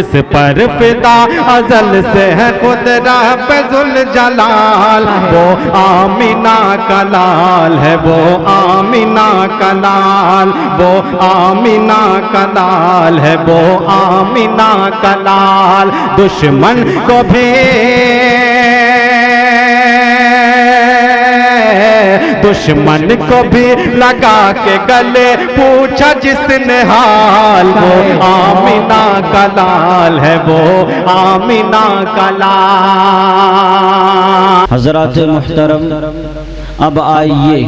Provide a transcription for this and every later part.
اس پر فدا ازل سے ہے خود رب ذوالجلال، وہ آمینہ کا لال ہے، وہ آمینہ کا لال، وہ آمینہ کا لال ہے، وہ آمینہ کا لال۔ دشمن کو بھی دشمن کو بھی لگا کے گلے پوچھا جس نے حال، وہ آمینہ کا لال ہے، وہ آمینہ کا لال۔ حضرات محترم، اب آئیے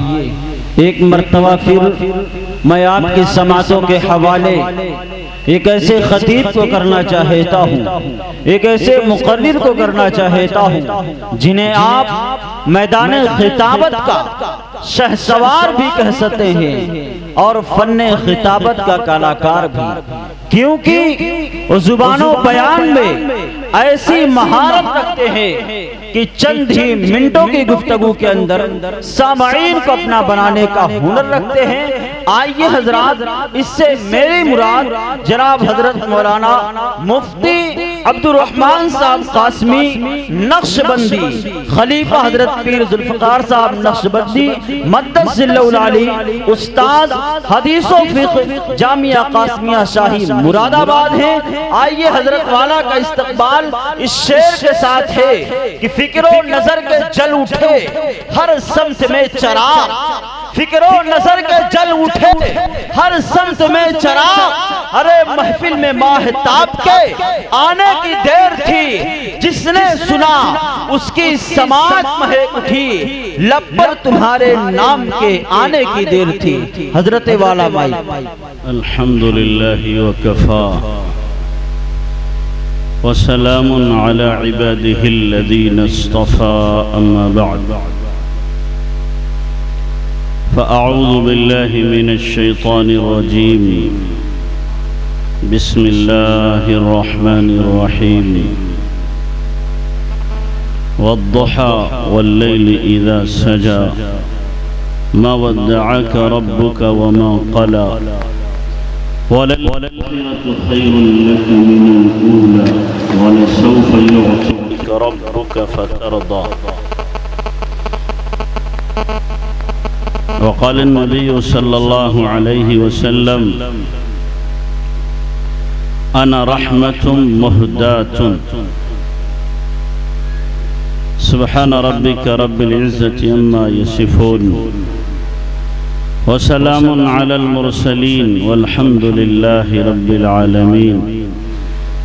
ایک مرتبہ پھر میں آپ کی سماعتوں کے حوالے ایک ایسے خطیب کو کرنا چاہتا ہوں، ایک ایسے مقرر کو کرنا چاہتا ہوں جنہیں آپ میدان خطابت کا شہسوار بھی کہہ سکتے ہیں اور فن خطابت کا کلاکار بھی، کیونکہ وہ زبان و بیان میں ایسی مہارت رکھتے ہیں کہ چند ہی منٹوں کی گفتگو کے اندر سامعین کو اپنا بنانے کا ہنر رکھتے ہیں۔ آئیے حضرات، اس سے میری مراد جناب حضرت مولانا مفتی عبدالرحمن صاحب قاسمی نقشبندی، خلیفہ حضرت پیر ذوالفقار صاحب نقشبندی مدد ذلہ العالی، استاد حدیث و فقہ جامعہ قاسمیہ شاہی مراد آباد ہیں۔ آئیے حضرت والا کا استقبال اس شعر کے ساتھ ہے کہ فکر و نظر کے جل اٹھے ہر سمت میں چراغ، فکر و نظر کے جل اٹھے ہر سمت میں چراغ، ارے محفل میں ماہتاب کے آنے کی دیر تھی، جس نے سنا اس کی سماعت مہک اٹھی، لب پر تمہارے نام کے آنے کی دیر تھی۔ حضرت والا بھائی۔ الحمدللہ وکفا وسلام علی عباده الذین اصطفى اما بعد، فأعوذ بالله من الشيطان الرجيم، بسم الله الرحمن الرحيم، والضحى والليل إذا سجى، ما ودعك ربك وما قلى، وللآخرة خير لك من الأولى، ولسوف يعطيك ربك فترضى۔ وقال النبي صلى الله عليه وسلم: أنا رحمة مهداة۔ سبحان ربك رب العزة عما يصفون، وسلام على المرسلين، والحمد لله رب العالمين۔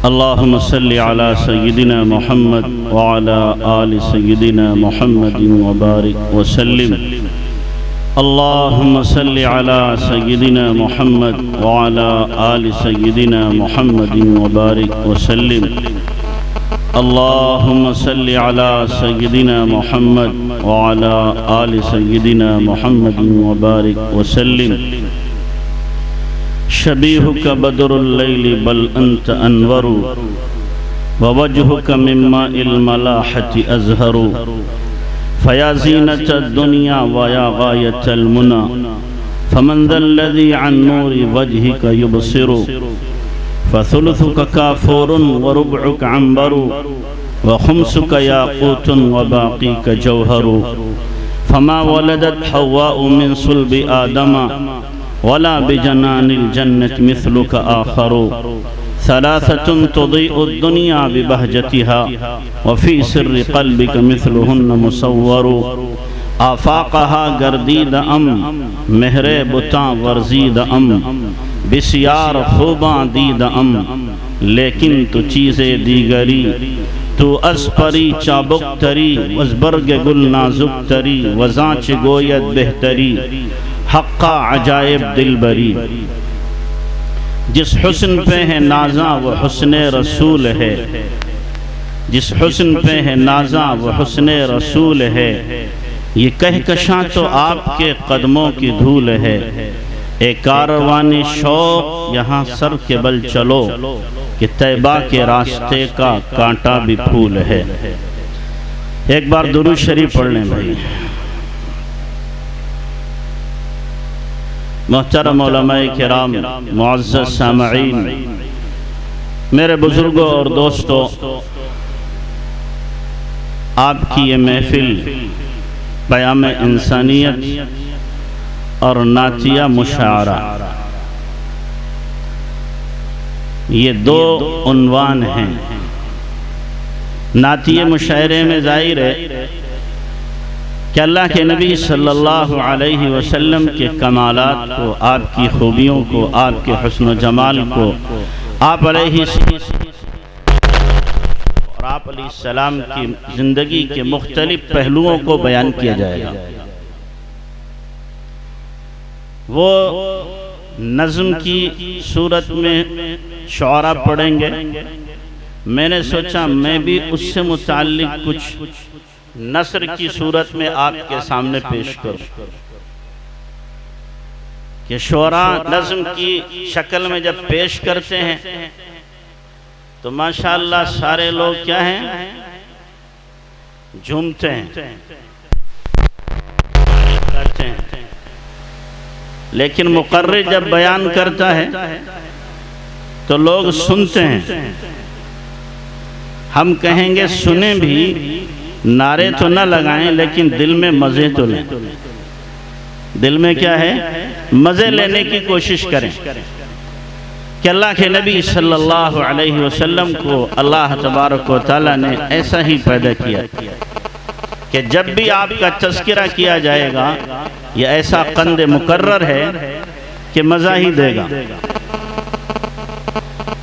اللهم صل على سيدنا محمد وعلى آل سيدنا محمد وبارك وسلم۔ اللهم صل على سيدنا محمد وعلى آل سيدنا محمد وبارك وسلم۔ اللهم صل على سيدنا محمد وعلى آل سيدنا محمد وبارك وسلم۔ شبيهك بدر الليل بل أنت أنور، ووجهك من ماء الملاحة أزهر، فيا زينة الدنيا ويا غاية المنى، فمن ذا الذي عن نور وجهك يبصر، فثلثك كافور وربعك عنبر، وخمسك ياقوت وباقيك جوهر، فما ولدت حواء من صلب آدم، ولا بجنان الجنة مثلك آخر، ثلاثة تضيء الدنيا ببهجتها، وفي سر قلبك مثلهن مصور، آفاقها گردید ام مہر بتاں ورزید ام، بسیار خوباں دید ام لیکن تو چیزیں دیگری، تو از پری چابک تری وز برگ گل نازک تری، وزانچ گوید بہتری حقا عجائب دلبری۔ جس حسن پہ ہے نازاں وہ حسن رسول ہے، جس حسن پہ ہے نازاں وہ حسن رسول ہے، یہ کہکشاں تو آپ کے قدموں کی دھول ہے، اے کاروان شوق یہاں سر کے بل چلو، کہ طیبہ کے راستے کا کانٹا بھی پھول ہے۔ ایک بار درود شریف پڑھ لیں بھائی۔ محترم علماء کرام، معزز سامعین، میرے بزرگوں اور دوستوں، آپ کی یہ محفل پیام انسانیت اور نعتیہ مشاعرہ، یہ دو عنوان ہیں۔ نعتیہ مشاعرے میں ظاہر ہے کہ اللہ کے نبی صلی اللہ علیہ وسلم کے کمالات کو، آپ کی خوبیوں کو، آپ کے حسن و جمال کو، آپ علیہ السلام کی زندگی کے مختلف پہلوؤں کو بیان کیا جائے گا۔ وہ نظم کی صورت میں شعرا پڑھیں گے۔ میں نے سوچا میں بھی اس سے متعلق کچھ نثر کی صورت میں آپ کے سامنے پیش کروں کہ شعرا نظم کی شکل میں جب پیش کرتے ہیں تو ماشاءاللہ سارے لوگ کیا ہیں؟ جھومتے ہیں، لیکن مقرر جب بیان کرتا ہے تو لوگ سنتے ہیں۔ ہم کہیں گے سنیں بھی، نعرے تو نہ لگائیں، لیکن دل میں مزے تو لیں۔ دل میں کیا ہے؟ مزے لینے کی کوشش کریں کہ اللہ کے نبی صلی اللہ علیہ وسلم کو اللہ تبارک و تعالیٰ نے ایسا ہی پیدا کیا کہ جب بھی آپ کا تذکرہ کیا جائے گا یہ ایسا قند مقرر ہے کہ مزہ ہی دے گا۔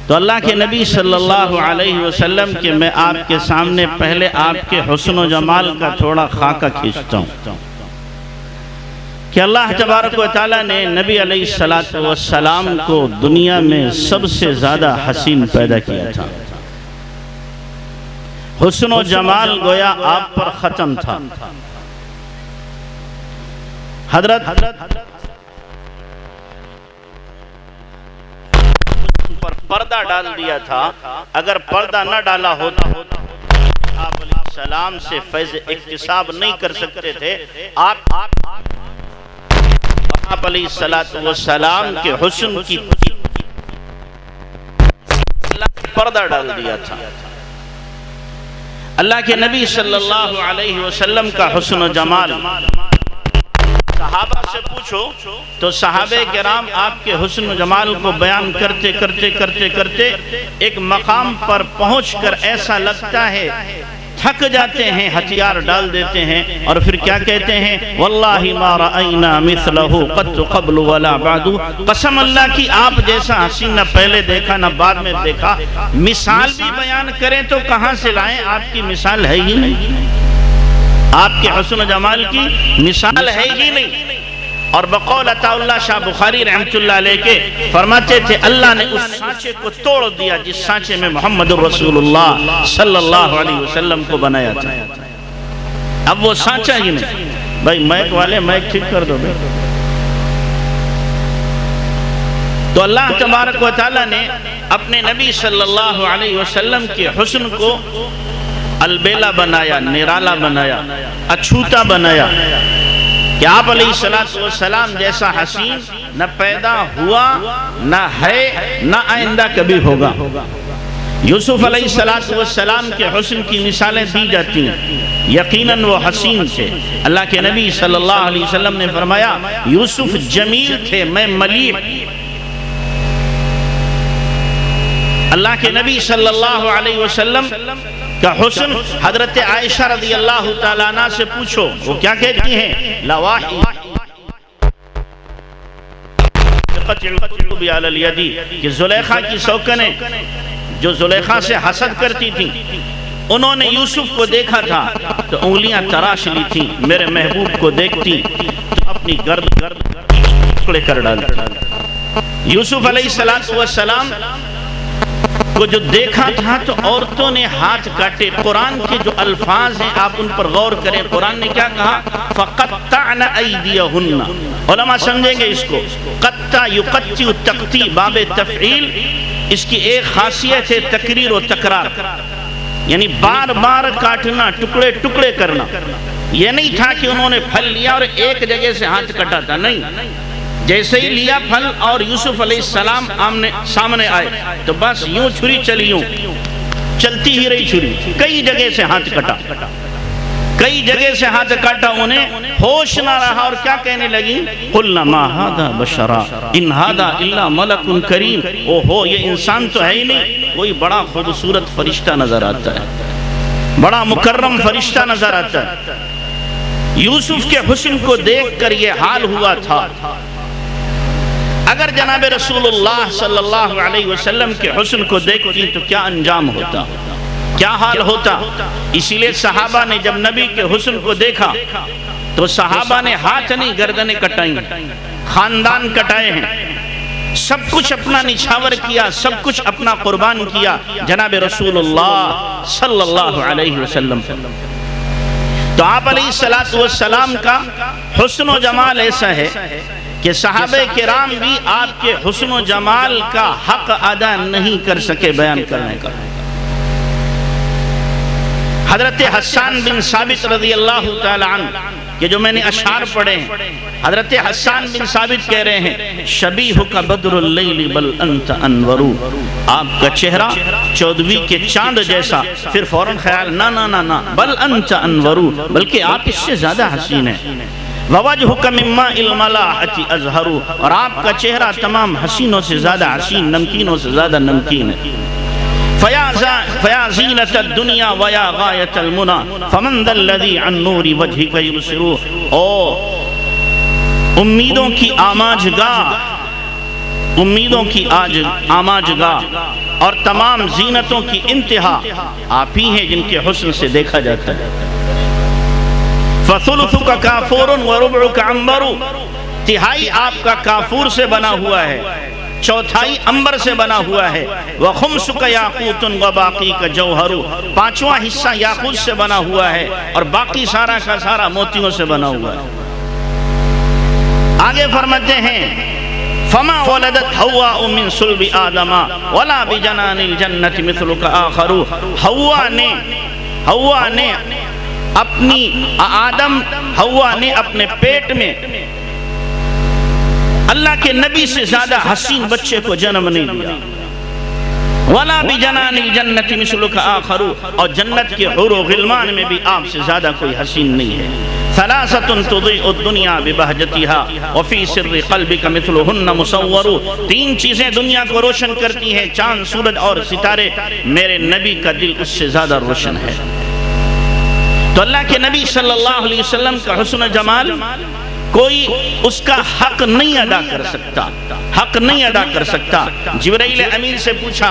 تو اللہ کے نبی صلی اللہ علیہ وسلم کے میں آپ کے سامنے پہلے آپ کے حسن و جمال کا تھوڑا خاکہ کھینچتا ہوں کہ اللہ تبارک و تعالیٰ نے نبی علیہ السلام کو دنیا میں سب سے زیادہ حسین پیدا کیا تھا۔ حسن و جمال گویا آپ پر ختم تھا۔ حضرت پر پردہ ڈال دیا تھا، اگر پردہ نہ ڈالا ہوتا آپ علیہ السلام سے فیض اکتساب نہیں کر سکتے تھے۔ آپ علیہ السلام کے حسن کی اللہ نے پردہ ڈال دیا تھا۔ اللہ کے نبی صلی اللہ علیہ وسلم کا حسن و جمال صحابہ سے پوچھو تو صحابہ کرام آپ کے حسن و جمال کو بیان کرتے کرتے ایک مقام پر پہنچ کر ایسا لگتا ہے تھک جاتے ہیں، ہتھیار ڈال دیتے ہیں اور پھر کیا کہتے ہیں؟ واللہ ما رأینا مثلہ قط قبل ولا بعد، قسم اللہ کی آپ جیسا حسین نہ پہلے دیکھا نہ بعد میں دیکھا۔ مثال بھی بیان کریں تو کہاں سے لائیں؟ آپ کی مثال ہے ہی نہیں، آپ کے حسن و جمال کی مثال ہے ہی نہیں۔ اور بقول عطا اللہ شاہ بخاری رحمت اللہ علیہ کے فرماتے تھے اللہ نے اس سانچے کو توڑ دیا جس سانچے میں محمد الرسول اللہ صلی اللہ علیہ وسلم کو بنایا تھا۔ اب وہ سانچہ ہی نہیں۔ بھائی مائک والے مائک ٹھیک کر دو بھائی۔ تو اللہ تبارک و تعالیٰ نے اپنے نبی صلی اللہ علیہ وسلم کے حسن کو البیلا بنایا، نرالا بنایا، اچھوتا بنایا کہ آپ علیہ السلام جیسا حسین نہ پیدا ہوا، نہ ہے، نہ آئندہ کبھی ہوگا۔ یوسف علیہ السلام کے حسن کی مثالیں دی جاتی ہیں، یقیناً وہ حسین تھے۔ اللہ کے نبی صلی اللہ علیہ وسلم نے فرمایا یوسف جمیل تھے، میں ملیح۔ اللہ کے نبی صلی اللہ علیہ وسلم کا حسن حضرت عائشہ رضی اللہ تعالیٰ عنہ سے پوچھو، وہ کیا کہتی ہیں؟ لواحی کہ زلیخا کی سوکنیں جو زلیخا سے حسد کرتی تھیں، انہوں نے یوسف کو دیکھا تھا تو انگلیاں تراش لی تھیں، میرے محبوب کو دیکھتی تو اپنی گرد ٹکڑے کر ڈالتی۔ یوسف علیہ السلام کو جو دیکھا تھا تو عورتوں نے ہاتھ کاٹے۔ قرآن کے جو الفاظ ہیں آپ ان پر غور کریں، قرآن نے کیا کہا؟ فَقَطَّعْنَ أَيْدِيَهُنَّ۔ علماء سمجھیں گے اس کو، قطع یقطع تقطیع باب تفعیل، اس کی ایک خاصیت ہے تکریر و تکرار، یعنی بار بار کاٹنا، ٹکڑے ٹکڑے کرنا۔ یہ نہیں تھا کہ انہوں نے پھل لیا اور ایک جگہ سے ہاتھ کٹا تھا، نہیں، جیسے ہی لیا پھل اور یوسف علیہ السلام سامنے آئے تو بس یوں چھری چلی، یوں چلتی ہی رہی چھری، کئی جگہ سے ہاتھ کٹا، کئی جگہ سے ہاتھ کاٹا، انہیں ہوش نہ رہا اور کیا کہنے لگی؟ قُلْنَا مَا هَذَا بَشَرًا إِنْ هَذَا إِلَّا مَلَكٌ كَرِيمٌ، اوہو یہ انسان تو ہے ہی نہیں، کوئی بڑا خوبصورت فرشتہ نظر آتا ہے، بڑا مکرم فرشتہ نظر آتا ہے۔ یوسف کے حسن کو دیکھ کر یہ حال ہوا تھا۔ اگر جناب رسول اللہ صلی اللہ علیہ وسلم کے حسن کو دیکھتی تو کیا انجام ہوتا، کیا حال ہوتا؟ اسی لئے صحابہ نے جب نبی کے حسن کو دیکھا تو صحابہ نے ہاتھ نہیں گردنیں کٹائیں، خاندان کٹائے ہیں، سب کچھ اپنا نچھاور کیا، سب کچھ اپنا قربان کیا جناب رسول اللہ صلی اللہ علیہ وسلم۔ تو آپ علیہ السلام کا حسن و جمال ایسا ہے کہ صحابہ کرام بھی آپ کے حسن و جمال کا حق ادا نہیں کر سکے بیان کرنے کا۔ حضرت حسان بن ثابت رضی اللہ تعالی عنہ کہ جو میں نے اشعار پڑھے ہیں، حضرت حسان بن ثابت کہہ رہے ہیں شبیہک بدر اللیل بل انت انور، آپ کا چہرہ چودھویں کے چاند جیسا، پھر فوراً خیال نہ بل انت انور، بلکہ آپ اس سے زیادہ حسین ہیں، ووجہک من ماء الملاحۃ ازہر، اور آپ کا چہرہ تمام حسینوں سے زیادہ حسین، نمکینوں سے زیادہ نمکین ہے۔ فیا زینت الدنیا ویا غایت المنى فمن ذا الذی عن نور وجہک یبصر، او امیدوں کی آماج گاہ، امیدوں کی آماج گاہ اور تمام زینتوں کی انتہا آپ ہی ہیں جن کے حسن سے دیکھا جاتا ہے۔ فَثُلُثُكَ كَافُورٌ وَرُبْعُكَ عَمْبَرُ، تہائی آپ کا کافور سے بنا ہوا ہے، چوتھائی امبر سے بنا ہوا ہے، وَخُمْسُكَ يَاقُوتٌ وَبَاقِيكَ جَوْهَرُ، پانچواں حصہ یاقوت سے بنا ہوا ہے اور باقی سارا کا سارا موتیوں سے بنا ہوا ہے۔ آگے فرماتے ہیں فَمَا وَلَدَتْ حَوَّاءُ مِن صُلْبِ آدَمَ وَلَا بِجَنَانِ الْجَنَّةِ مِثْلُكَ آخَرُ، حوا نے اپنی حوا نے اپنے پیٹ میں اللہ کے نبی سے زیادہ حسین بچے کو جنم نہیں دیا، وَلَا بِجَنَانِ الْجَنَّةِ مِثْلُكَ آخَرُ، اور جنت کے حور و غلمان میں بھی آپ سے زیادہ کوئی حسین نہیں ہے۔ ثَلَاثَةٌ تُضِيءُ الدُّنْيَا بِبَهْجَتِهَا وَفِي سِرِّ قَلْبِكَ مِثْلُهُنَّ مُصَوَّرُ، تین چیزیں دنیا کو روشن کرتی ہیں، چاند، سورج اور ستارے، میرے نبی کا دل اس سے زیادہ روشن ہے۔ تو اللہ کے نبی صلی اللہ علیہ وسلم کا حسن و جمال کوئی اس کا حق نہیں ادا کر سکتا، حق نہیں ادا کر سکتا۔ جبرائیل امین سے پوچھا،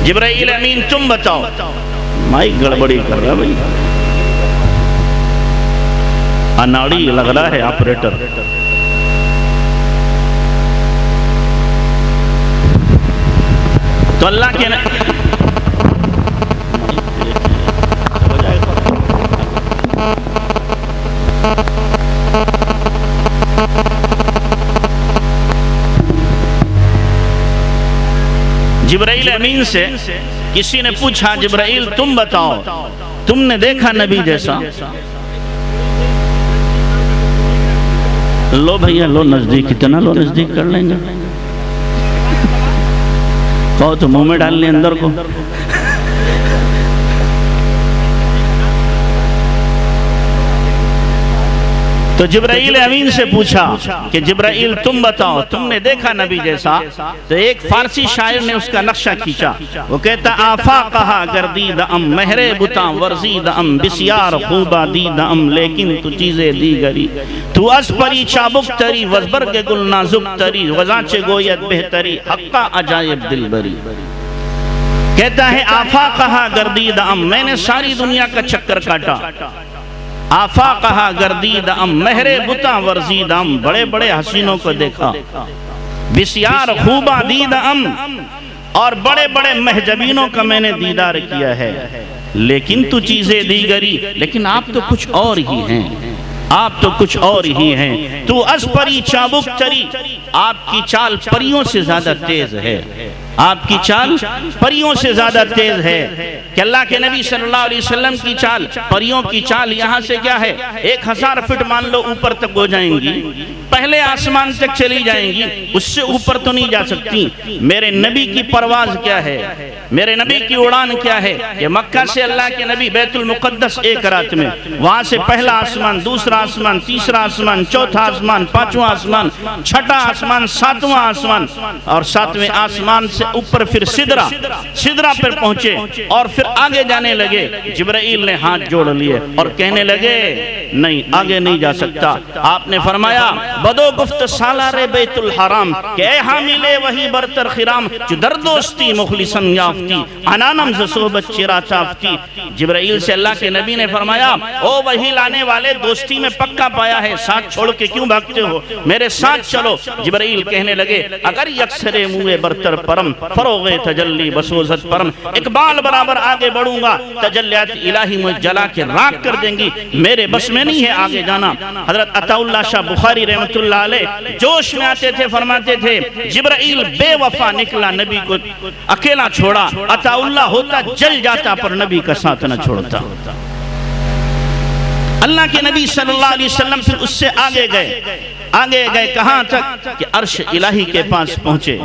جبرائیل امین تم بتاؤ، مائک گڑبڑی کر رہا بھئی، اناڑی لگ رہا ہے آپریٹر، تو اللہ کے جبرائیل امین سے کسی نے پوچھا جبرائیل تم بتاؤ، تم نے دیکھا نبی جیسا؟ لو بھئیہ لو نزدیک، کتنا لو نزدیک کر لیں گے، کہو تو منہ میں ڈال لیں اندر کو۔ تو جبرائیل امین سے پوچھا کہ جبرائیل تم بتاؤ، تم نے دیکھا نبی جیسا؟ تو ایک فارسی شاعر نے اس کا نقشہ کھینچا، وہ کہتا آفاقہا گردید ام مہر بتاں ورزید ام بسیار خوبہ دید ام لیکن تو چیزیں دیگری، تو از پری چابک تری وزبرگ گل نازک تری وزانچ گویت بہتری حقا عجائب دل بری۔ کہتا ہے آفاقہا گردید ام، میں نے ساری دنیا کا چکر کاٹا، آفاقہا گردید ام مہر بتاں ورزید ام، بڑے بڑے حسینوں کو دیکھا، بسیار خوبہ دید ام، اور بڑے بڑے محجبینوں کا میں نے دیدار کیا ہے، لیکن تو چیزیں دیگری، لیکن آپ تو کچھ اور ہی ہیں، آپ تو کچھ اور ہی ہیں، تو از پری چابک تری، آپ کی چال پریوں سے زیادہ تیز ہے۔ آپ کی چال پریوں سے زیادہ تیز ہے کہ اللہ کے نبی صلی اللہ علیہ وسلم کی چال، پریوں کی چال یہاں سے کیا ہے 1000 فٹ مان لو اوپر تک ہو جائیں گی، پہلے آسمان تک چلی جائیں گی، اس سے اوپر تو نہیں جا سکتی۔ میرے نبی کی پرواز کیا ہے، میرے نبی کی اڑان کیا ہے کہ مکہ سے اللہ کے نبی بیت المقدس ایک رات میں، وہاں سے پہلا آسمان، دوسرا آسمان، تیسرا آسمان، چوتھا آسمان، پانچواں آسمان، چھٹا آسمان، ساتواں آسمان، اور ساتویں آسمان سے اوپر پھر سدرہ پر پہنچے، اور پھر آگے جانے لگے۔ جبرائیل نے ہاتھ جوڑ لیے اور کہنے لگے نہیں آگے نہیں جا سکتا۔ آپ نے فرمایا بدو گفت سالار بیت الحرام کہ اے حامل وہی برتر خرام، جو در دوستی مخلصاً یافتی، انانم ز صحبت چرا چافتی۔ جبرائیل سے اللہ کے نبی نے فرمایا او وہی لانے والے، دوستی میں پکا پایا ہے، ساتھ چھوڑ کے کیوں بھاگتے ہو، میرے ساتھ چلو۔ جبرائیل کہنے لگے اگر یکسر منہ برتر پرم، فروغ تجلی بسوزت پرم، اقبال برابر آگے بڑھوں گا، تجلیات الہی مجھ جلا کے راک کر دیں گی، میرے بس میں نہیں ہے آگے جانا۔ حضرت عطا اللہ شاہ بخاری رحمت اللہ علیہ جوش میں آتے تھے، فرماتے تھے جبرائیل بے وفا نکلا، نبی کو اکیلا چھوڑا، عطا اللہ ہوتا جل جاتا پر نبی کا ساتھ نہ چھوڑتا۔ اللہ کے نبی صلی اللہ علیہ وسلم پھر اس سے آگے گئے کہاں تک کہ عرش الہی کے پاس پہنچے،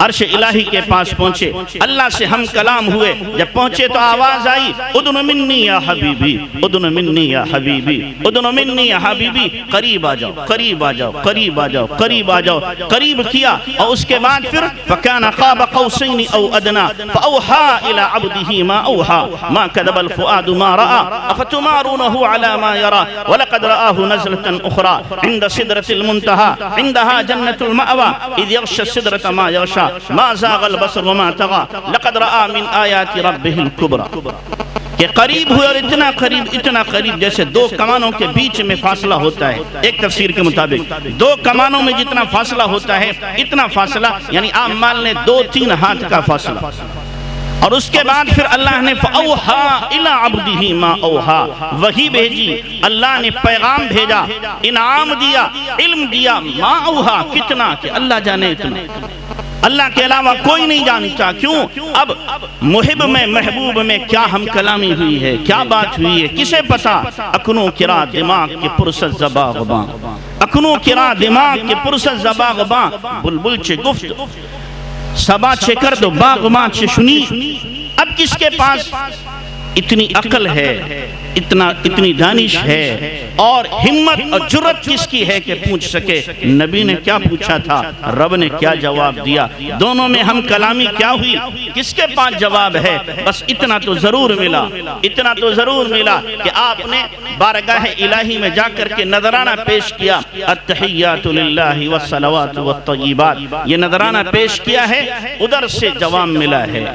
عرش الہی کے پاس پہنچے، اللہ سے ہم کلام ہوئے۔ جب پہنچے تو آواز آئی ادن منی یا حبیبی، ادن منی یا حبیبی، ادن منی یا حبیبی، قریب آ جاؤ، قریب آ جاؤ، قریب آ جاؤ، قریب آ جاؤ، قریب کیا، اور اس کے بعد پھر فَكَانَ قَابَ قَوْسَيْنِ أَوْ أَدْنَى فَأَوْحَى إِلَىٰ عَبْدِهِ مَا أَوْحَى مَا كَذَبَ الْفُؤَادُ مَا رَأَى أَفَتُمَارُونَهُ عَلَىٰ مَا يَرَىٰ وَلَقَدْ رَآهُ نَزْلَةً أُخْرَىٰ عِندَ سِدْرَةِ المنتهى عندها جنة المأوى إذ يغشى السدرة ما يغشى ما زاغ البصر وما طغى لقد رأى من آيات ربه الكبرى۔ کہ قریب ہوئے، اور اتنا قریب جیسے دو کمانوں کے بیچ میں فاصلہ ہوتا ہے۔ ایک تفسیر کے مطابق دو کمانوں میں جتنا فاصلہ ہوتا ہے اتنا فاصلہ، یعنی آپ مان لیں 2-3 ہاتھ کا فاصلہ۔ اور اس کے بعد پھر اللہ نے فَأَوْحَى إِلَىٰ عَبْدِهِ مَا أَوْحَى، وحی بھیجی، اللہ نے پیغام بھیجا، انعام دیا، علم دیا، ما اوحا، کتنا کہ اللہ جانے اتنا، اللہ کے علاوہ کوئی نہیں جانتا۔ کیوں؟ اب محب میں محبوب میں کیا ہم کلامی ہوئی ہے، کیا بات ہوئی ہے، کسے پتا؟ اکنو کرا دماغ کے پرست زبا غباں، اکنو کرا دماغ کے پرست زبا غباں، بلبل چے گفت سبا چھے کر دو باغ ماں چھے شنی۔ اب کس کے پاس اتنی عقل ہے، اتنی دانش ہے، اور ہمت اور جرت کس کی ہے کہ پوچھ سکے؟ نبی نے کیا پوچھا تھا، رب نے کیا جواب دیا، دونوں میں ہم کلامی کیا ہوئی، کس کے پاس جواب ہے؟ بس اتنا تو ضرور ملا، اتنا تو ضرور ملا کہ آپ نے بارگاہ الہی میں جا کر کے نذرانہ پیش کیا، التحیات للہ والصلوات والطیبات، یہ نذرانہ پیش کیا ہے، ادھر سے جواب ملا ہے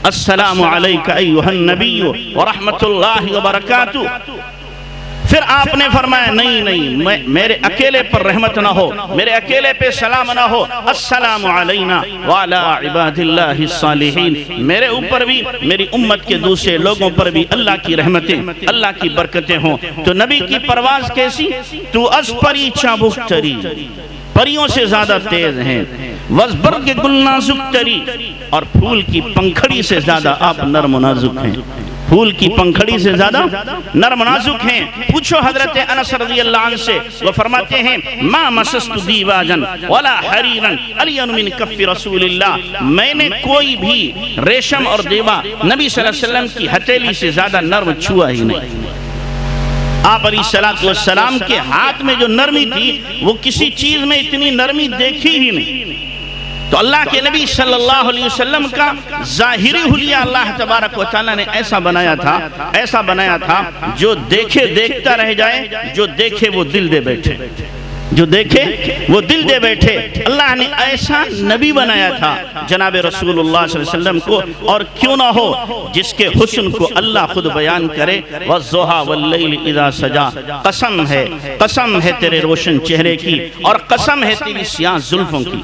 السلام علیکہ ایہا النبی ورحمت اللہ وبرکاتہ۔ پھر آپ نے فرمایا نہیں میرے اکیلے پر رحمت نہ ہو، میرے اکیلے پہ سلام نہ ہو، السلام علینا وعلی عباد اللہ الصالحین، میرے اوپر بھی میری امت کے دوسرے لوگوں پر بھی اللہ کی رحمتیں، اللہ کی برکتیں ہوں۔ تو نبی کی پرواز کیسی؟ تو از پری چابک تری، پریوں سے زیادہ تیز ہیں، وزبرگ گل نازک تری، اور پھول کی پنکھڑی سے زیادہ آپ نرم و نازک ہیں، پھول کی پنکھڑی سے زیادہ نرم و نازک ہیں۔ پوچھو حضرت انس رضی اللہ عنہ سے، وہ فرماتے ہیں ما مسست دیواجن ولا حریرن علین من کف رسول اللہ، میں نے کوئی بھی ریشم اور دیوا نبی صلی اللہ علیہ وسلم کی ہتھیلی سے زیادہ نرم چھوا ہی نہیں۔ آپ علیہ السلام کے ہاتھ میں جو نرمی تھی وہ کسی چیز میں اتنی نرمی دیکھی ہی نہیں۔ تو اللہ کے نبی صلی اللہ علیہ وسلم کا ظاہری حلیہ اللہ تبارک و تعالیٰ نے ایسا بنایا تھا جو دیکھے دیکھتا رہ جائے، جو دیکھے وہ دل دے بیٹھے، جو دیکھے وہ دل دے بیٹھے۔ اللہ نے ایسا نبی بنایا تھا جناب رسول اللہ صلی اللہ علیہ وسلم کو، اور کیوں نہ ہو جس کے حسن کو اللہ خود بیان کرے، وَالضُّحَىٰ وَاللَّيْلِ إِذَا سَجَىٰ، قسم ہے تیرے روشن چہرے کی، اور قسم ہے تیری سیاہ زلفوں کی۔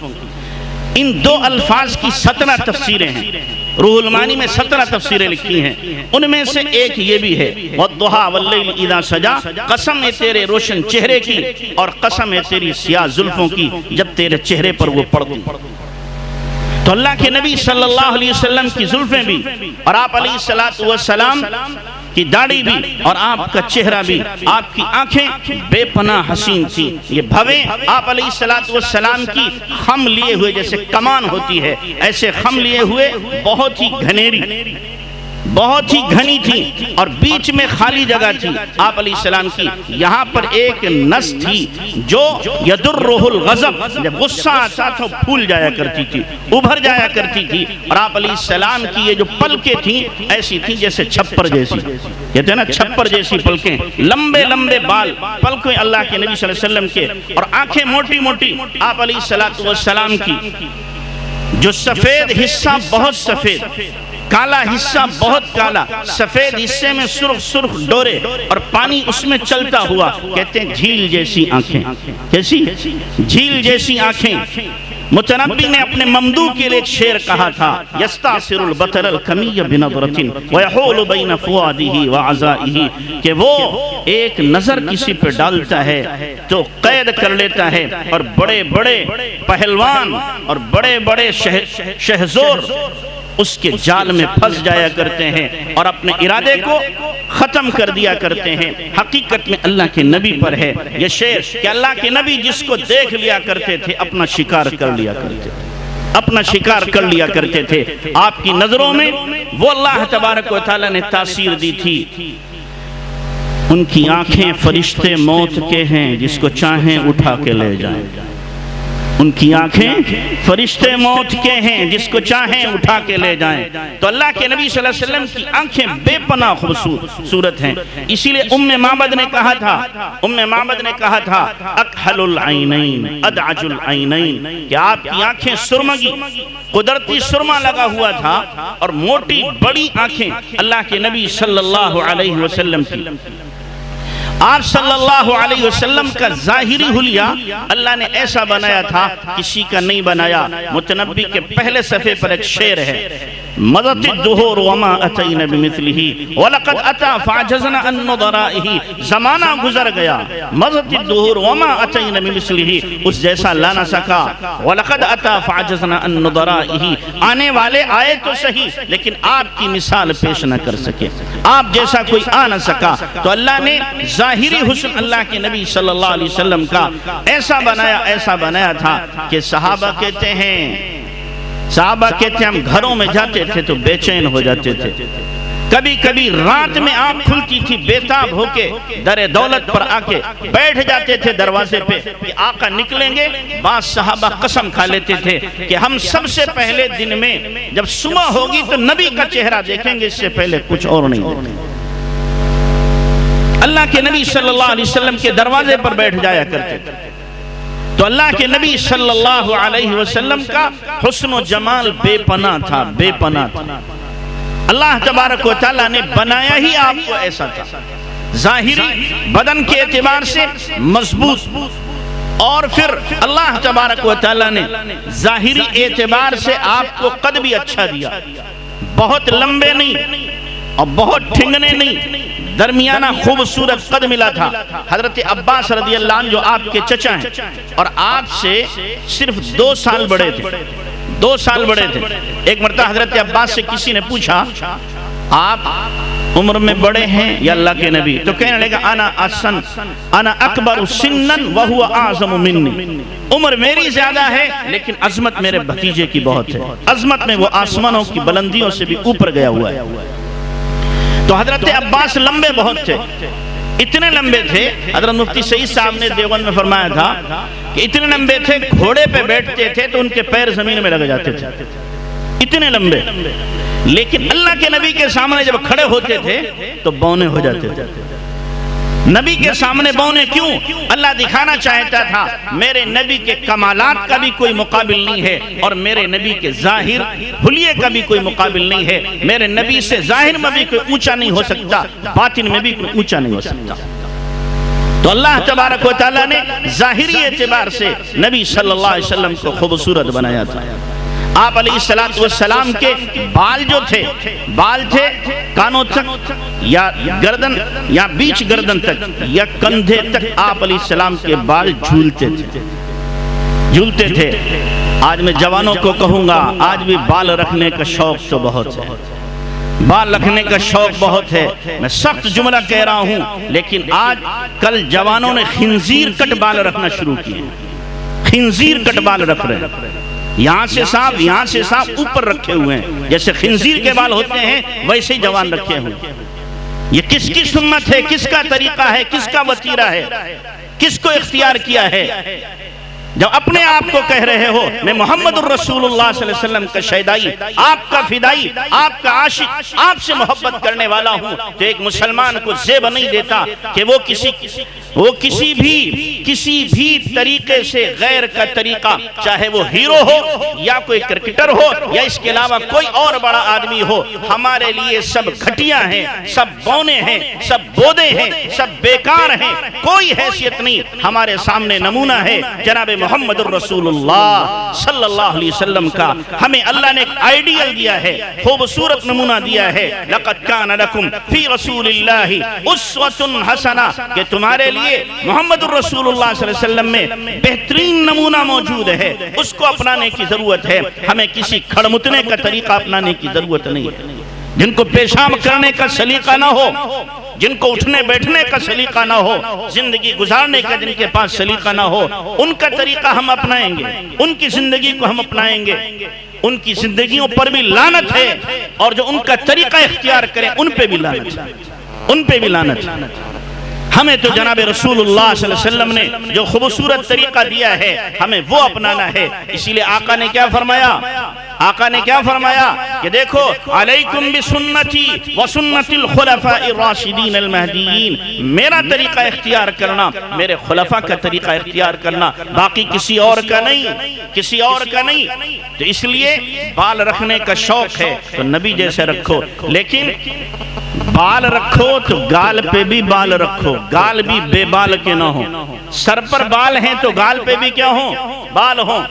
ان دو الفاظ کی 17 تفسیریں ہیں، روح المعانی میں 17 تفسیریں لکھی ہیں، ان میں سے ایک یہ بھی ہے وَالضُّحَىٰ وَاللَّيْلِ إِذَا سَجَىٰ، قسم ہے تیرے روشن چہرے کی، اور قسم ہے تیری سیاہ زلفوں کی جب تیرے چہرے پر وہ پڑتی۔ تو اللہ کے نبی صلی اللہ علیہ وسلم کی زلفیں بھی اور آپ علیہ السلام کی داڑھی بھی اور آپ کا چہرہ بھی، آپ کی آنکھیں بے پناہ حسین تھی. یہ بھویں آپ علیہ السلام کی خم لیے ہوئے جیسے کمان ہوتی ہے ایسے خم لیے ہوئے بہت ہی گھنیری، بہت ہی گھنی تھی اور بیچ میں خالی جگہ تھی آپ علیہ السلام کی. یہاں پر ایک نس تھی جو یدرہ الغضب، جب غصہ آتا تو پھول جایا کرتی تھی، ابھر جایا کرتی تھی. اور آپ علیہ السلام کی یہ جو پلکیں تھیں ایسی تھیں جیسے چھپر جیسی، کہتے ہیں نا چھپر جیسی پلکیں، لمبے لمبے بال پلکیں اللہ کے نبی صلی اللہ علیہ وسلم کے، اور آنکھیں موٹی موٹی آپ علیہ السلام کی. جو سفید حصہ بہت سفید، کالا حصہ بہت کالا، سفید حصے میں سرخ سرخ ڈورے اور پانی اس میں چلتا ہوا، کہتے ہیں جھیل جیسی آنکھیں. کیسی؟ جھیل جیسی آنکھیں. متنبی نے اپنے ممدوح کے لیے ایک شعر کہا تھا، یستاثر البطر الکمی بنظرۃ ویحول بین فؤادہ وعزائہ، کہ وہ ایک نظر کسی پہ ڈالتا ہے تو قید کر لیتا ہے، اور بڑے بڑے پہلوان اور بڑے بڑے شہزور اس کے جال میں پھنس جایا کرتے ہیں اور اپنے ارادے کو ختم کر دیا کرتے ہیں. حقیقت میں اللہ کے نبی پر ہے یہ شعر کہ اللہ کے نبی جس کو دیکھ لیا کرتے تھے اپنا شکار کر لیا کرتے تھے، اپنا شکار کر لیا کرتے تھے. آپ کی نظروں میں وہ اللہ تبارک و تعالی نے تاثیر دی تھی. ان کی آنکھیں فرشتے موت کے ہیں، جس کو چاہیں اٹھا کے لے جائیں. ان کی آنکھیں فرشتے موت کے ہیں، جس کو چاہیں اٹھا کے لے جائیں. تو اللہ کے نبی صلی اللہ علیہ وسلم کی آنکھیں بے پناہ خوبصورت ہیں. اسی لئے ام معبد نے کہا تھا اکحل العینین ادعج العینین، کہ آپ کی آنکھیں سرمگی، قدرتی سرما لگا ہوا تھا اور موٹی بڑی آنکھیں اللہ کے نبی صلی اللہ علیہ وسلم کی. آپ صلی اللہ علیہ وسلم کا ظاہری حلیہ اللہ نے ایسا بنایا تھا کسی کا نہیں بنایا. متنبی کے پہلے صفحے پر ایک شعر ہے، مضت الدہور وما اتینا بمثلہ ولقد اتا فعجزنا عن نظرائہ. زمانہ گزر گیا، مضت الدہور وما اتینا بمثلہ، اس جیسا لا نہ سکا. ولقد اتا فعجزنا عن نظرائہ، آنے والے آئے تو صحیح لیکن آپ کی مثال پیش نہ کر سکے، آپ جیسا کوئی آ نہ سکا. تو اللہ نے ظاہری حسن اللہ کے نبی صلی اللہ علیہ وسلم کا ایسا بنایا تھا کہ صحابہ کہتے ہیں ہم گھروں میں جاتے تھے تو بے چین ہو جاتے تھے. کبھی کبھی رات میں آنکھ کھلتی تھی، بیتاب ہو کے در دولت پر آ کے بیٹھ جاتے تھے دروازے پہ کہ آقا نکلیں گے. بعض صحابہ قسم کھا لیتے تھے کہ ہم سب سے پہلے دن میں جب صبح ہوگی تو نبی کا چہرہ دیکھیں گے، اس سے پہلے کچھ اور نہیں دیکھیں. اللہ کے نبی صلی اللہ علیہ وسلم کے دروازے پر بیٹھ جایا کرتے تھے. تو اللہ کے نبی صلی اللہ علیہ وسلم کا حسن و جمال بے پناہ تھا، بے پناہ تھا. اللہ تبارک و تعالیٰ نے بنایا ہی آپ کو ایسا تھا، ظاہری بدن کے اعتبار سے مضبوط، اور پھر اللہ تبارک و تعالیٰ نے ظاہری اعتبار سے آپ کو قد بھی اچھا دیا. بہت لمبے نہیں اور بہت ٹھنگنے نہیں، درمیانہ خوبصورت قد ملا تھا. حضرت عباس رضی اللہ عنہ جو آپ کے چچا ہیں اور آپ سے صرف 2 سال بڑے تھے، 2 سال بڑے تھے. ایک مرتبہ حضرت عباس سے کسی نے پوچھا آپ عمر میں بڑے ہیں یا اللہ کے نبی؟ تو کہنے لگا انا اکبر سنن وہو اعظم منی، عمر میری زیادہ ہے لیکن عظمت میرے بھتیجے کی بہت ہے. عظمت میں وہ آسمانوں کی بلندیوں سے بھی اوپر گیا ہوا ہے. تو حضرت عباس لمبے بہت تھے، اتنے لمبے تھے. حضرت مفتی سعید صاحب نے دیوبند میں فرمایا تھا کہ اتنے لمبے تھے، گھوڑے پہ بیٹھتے تھے تو ان کے پیر زمین میں لگ جاتے تھے، اتنے لمبے. لیکن اللہ کے نبی کے سامنے جب کھڑے ہوتے تھے تو بونے ہو جاتے تھے. نبی کے سامنے بونے کیوں؟ اللہ دکھانا چاہتا تھا میرے نبی کے کمالات کا بھی کوئی مقابل نہیں ہے اور میرے نبی کے ظاہر حلیے کا بھی کوئی مقابل نہیں ہے. میرے نبی سے ظاہر میں بھی کوئی اونچا نہیں ہو سکتا، باطن میں بھی کوئی اونچا نہیں ہو سکتا. تو اللہ تبارک و تعالیٰ نے ظاہری اعتبار سے نبی صلی اللہ علیہ وسلم کو خوبصورت بنایا تھا. آپ علیہ السلام کے بال جو تھے، بال تھے کانوں تک یا گردن یا بیچ گردن تک یا کندھے تک آپ علیہ السلام کے بال جھولتے تھے. آج میں جوانوں کو کہوں گا، آج بھی بال رکھنے کا شوق تو بہت ہے، بال رکھنے کا شوق بہت ہے، میں سخت جملہ کہہ رہا ہوں، لیکن آج کل جوانوں نے خنزیر کٹ بال رکھنا شروع کیے، خنزیر کٹ بال رکھ رہے ہیں، یہاں سے صاف یہاں سے صاف اوپر رکھے ہوئے ہیں، جیسے خنزیر کے بال ہوتے ہیں ویسے ہی جوان رکھے ہوئے ہیں۔ یہ کس کی سنت ہے، کس کا طریقہ ہے، کس کا وتیرہ ہے، کس کو اختیار کیا ہے؟ جب اپنے آپ کو کہہ رہے ہو میں محمد الرسول اللہ صلی اللہ علیہ وسلم کا شیدائی، آپ کا فدائی، آپ کا عاشق، آپ سے محبت کرنے والا ہوں، تو ایک مسلمان کو زیب نہیں دیتا کہ وہ کسی بھی طریقے سے غیر کا طریقہ، چاہے وہ ہیرو ہو یا کوئی کرکٹر ہو یا اس کے علاوہ کوئی اور بڑا آدمی ہو، ہمارے لیے سب گھٹیا ہیں، سب بونے ہیں، سب بودے ہیں، سب بیکار ہیں، کوئی حیثیت نہیں۔ ہمارے سامنے نمونہ ہے جناب محمد الرسول اللہ صلی اللہ علیہ وسلم کا، ہمیں اللہ نے ایک آئیڈیل دیا ہے، خوبصورت نمونہ دیا ہے، لَقَدْ كَانَ لَكُمْ فِي رَسُولِ اللَّهِ أُسْوَةٌ حَسَنَةٌ، کہ تمہارے لیے محمد الرسول اللہ صلی اللہ علیہ وسلم میں بہترین نمونہ موجود ہے، اس کو اپنانے کی ضرورت ہے، ہمیں کسی کھڑمتنے کا طریقہ اپنانے کی ضرورت نہیں ہے، جن کو پیشاب کرنے کا سلیقہ نہ ہو، جن کو اٹھنے بیٹھنے کا سلیقہ نہ ہو، زندگی گزارنے کا جن کے پاس سلیقہ نہ ہو، ان کا طریقہ ہم اپنائیں گے، ان کی زندگی کو ہم اپنائیں گے، ان کی زندگیوں پر بھی لعنت ہے، اور جو ان کا طریقہ اختیار کریں ان پہ بھی لعنت ہے، ان پہ بھی لعنت ہے۔ ہمیں تو جناب رسول اللہ صلی اللہ علیہ وسلم نے جو خوبصورت طریقہ دیا ہے ہمیں وہ اپنانا ہے، اسی لئے آقا نے کیا فرمایا؟ آقا نے کیا فرمایا کہ دیکھو علیکم بسنتی وسنت الخلفاء الراشدین المہدیین، میرا طریقہ اختیار کرنا، میرے خلفاء کا طریقہ اختیار کرنا، باقی کسی اور کا نہیں، کسی اور کا نہیں۔ تو اس لیے بال رکھنے کا شوق ہے تو نبی جیسے رکھو، لیکن بال رکھو تو گال پہ بھی بال رکھو، گال بھی بے بال کے نہ ہو، سر پر بال ہیں تو گال پہ بھی کیا ہوں؟ بال ہوں۔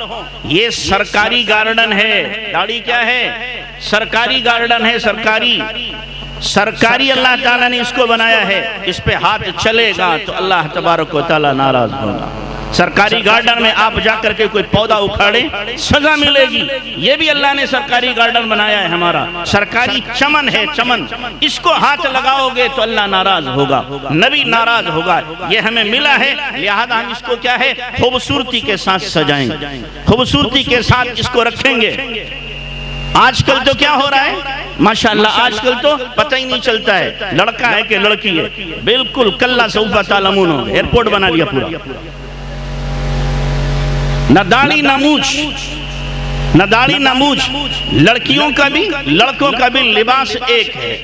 یہ سرکاری گارڈن ہے، داڑھی کیا ہے؟ سرکاری گارڈن ہے، سرکاری اللہ تعالیٰ نے اس کو بنایا ہے، اس پہ ہاتھ چلے گا تو اللہ تبارک و تعالیٰ ناراض ہوگا۔ سرکاری گارڈن میں آپ جا کر کے کوئی پودا اکھاڑیں سزا ملے گی، یہ بھی اللہ نے سرکاری گارڈن بنایا ہے ہمارا، سرکاری چمن ہے، چمن، اس کو ہاتھ لگاؤ گے تو اللہ ناراض ہوگا، نبی ناراض ہوگا، یہ ہمیں ملا ہے، لہذا ہم اس کو کیا ہے؟ خوبصورتی کے ساتھ سجائیں گے، خوبصورتی کے ساتھ اس کو رکھیں گے۔ آج کل تو کیا ہو رہا ہے؟ ماشاءاللہ آج کل تو پتہ ہی نہیں چلتا ہے لڑکا ہے کہ لڑکی ہے، بالکل کلا سوف تعلمون، ایئرپورٹ بنا لیا پورا، نہ داڑھی نہ مونچھ، نہ داڑھی نہ مونچھ، لڑکیوں کا بھی لڑکوں کا بھی لباس ایک ہے،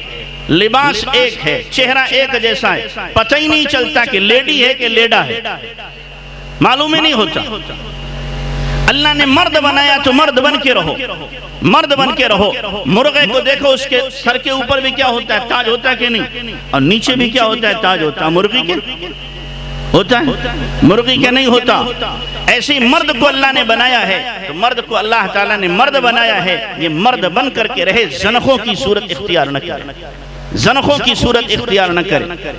لباس ایک ہے، چہرہ ایک جیسا ہے، پتہ ہی نہیں چلتا کہ لیڈی ہے کہ لیڈا ہے، معلوم ہی نہیں ہوتا۔ اللہ نے مرد بنایا تو مرد بن کے رہو، مرد بن کے رہو۔ مرغے کو دیکھو، اس کے سر کے اوپر بھی کیا ہوتا ہے؟ تاج ہوتا ہے کہ نہیں؟ اور نیچے بھی کیا ہوتا ہے؟ تاج ہوتا ہے۔ مرغی کے ہوتا ہے؟ مرغی کے نہیں ہوتا۔ ایسے مرد کو اللہ نے بنایا ہے، تو مرد کو اللہ تعالیٰ نے مرد بنایا ہے، یہ مرد بن کر کے رہے، زنخوں کی صورت اختیار نہ کرے، زنخوں کی صورت اختیار نہ کرے۔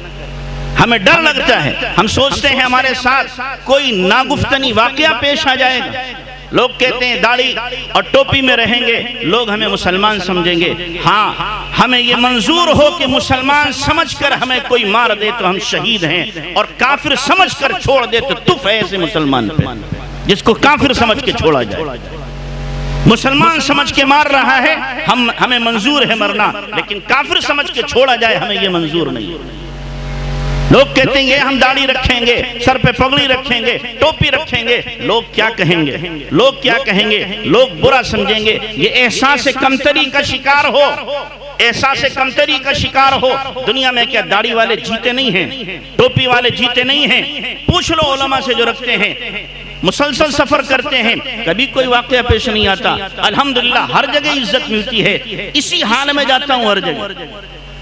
ہمیں ڈر لگتا ہے، ہم سوچتے ہیں ہمارے ساتھ کوئی ناگفتنی واقعہ پیش آ جائے گا، لوگ کہتے ہیں داڑھی اور ٹوپی میں رہیں گے لوگ ہمیں مسلمان سمجھیں گے۔ ہاں، ہمیں یہ منظور ہو کہ مسلمان سمجھ کر ہمیں کوئی مار دے تو ہم شہید ہیں، اور کافر سمجھ کر چھوڑ دے تو تف ہے ایسے مسلمان پہ، جس کو کافر سمجھ کے چھوڑا جائے۔ مسلمان سمجھ کے مار رہا ہے، ہمیں منظور ہے مرنا، لیکن کافر سمجھ کے چھوڑا جائے ہمیں یہ منظور نہیں۔ لوگ کہتے ہیں یہ ہم داڑھی رکھیں گے، سر پہ پگڑی رکھیں گے، ٹوپی رکھیں گے، لوگ کیا کہیں گے؟ لوگ کیا کہیں گے؟ لوگ برا سمجھیں گے۔ یہ احساس کمتری کا شکار ہو، احساس کمتری کا شکار ہو۔ دنیا میں کیا داڑھی والے جیتے نہیں ہیں؟ ٹوپی والے جیتے نہیں ہیں؟ پوچھ لو علماء سے جو رکھتے ہیں، مسلسل سفر کرتے ہیں، کبھی کوئی واقعہ پیش نہیں آتا، الحمدللہ ہر جگہ عزت ملتی ہے۔ اسی حال میں جاتا ہوں ہر جگہ،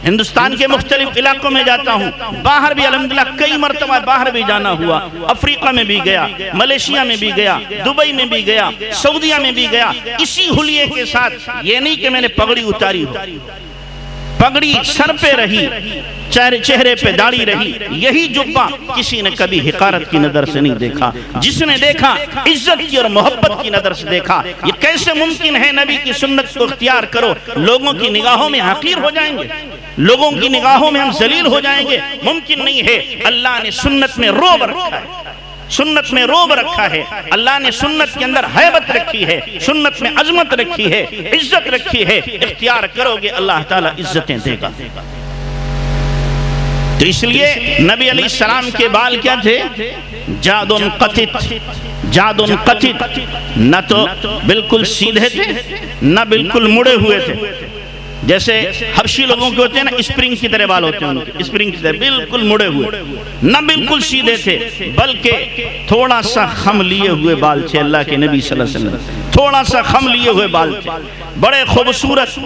ہندوستان کے مختلف علاقوں میں جاتا ہوں، باہر بھی الحمدللہ کئی مرتبہ باہر بھی جانا ہوا، افریقہ میں بھی گیا، ملیشیا میں بھی گیا، دبئی میں بھی گیا، سعودیہ میں بھی گیا، اسی حلیے کے ساتھ۔ یہ نہیں کہ میں نے پگڑی اتاری ہو، پگڑی سر پہ رہی، چہرے پہ داڑھی رہی، یہی جبہ کسی نے کبھی حقارت کی نظر سے نہیں دیکھا، جس نے دیکھا عزت کی اور محبت کی نظر سے دیکھا۔ یہ کیسے ممکن ہے نبی کی سنت کو اختیار کرو، لوگوں کی نگاہوں میں حقیر ہو جائیں گے، لوگوں کی نگاہوں میں ہم ذلیل ہو جائیں گے؟ ممکن نہیں ہے۔ اللہ نے سنت میں رعب رکھا ہے، سنت میں رعب رکھا ہے، اللہ نے سنت کے اندر ہیبت رکھی ہے، سنت میں عظمت رکھی ہے، عزت رکھی ہے۔ اختیار کرو گے اللہ تعالیٰ عزتیں دے گا۔ تو اس لیے نبی علیہ السلام کے بال کیا تھے؟ جادن قطت، جادن قطت، نہ تو بالکل سیدھے تھے نہ بالکل مڑے ہوئے تھے، جیسے حبشی لوگوں کے ہوتے ہیں نا اسپرنگ کی طرح بال ہوتے ہیں، ان کے اسپرنگ کی طرح بالکل مڑے ہوئے، نہ بالکل سیدھے تھے، بلکہ تھوڑا سا خم لیے ہوئے بال تھے اللہ کے نبی صلی اللہ علیہ وسلم، تھوڑا سا خم لیے ہوئے بال تھے، بڑے خوبصورت،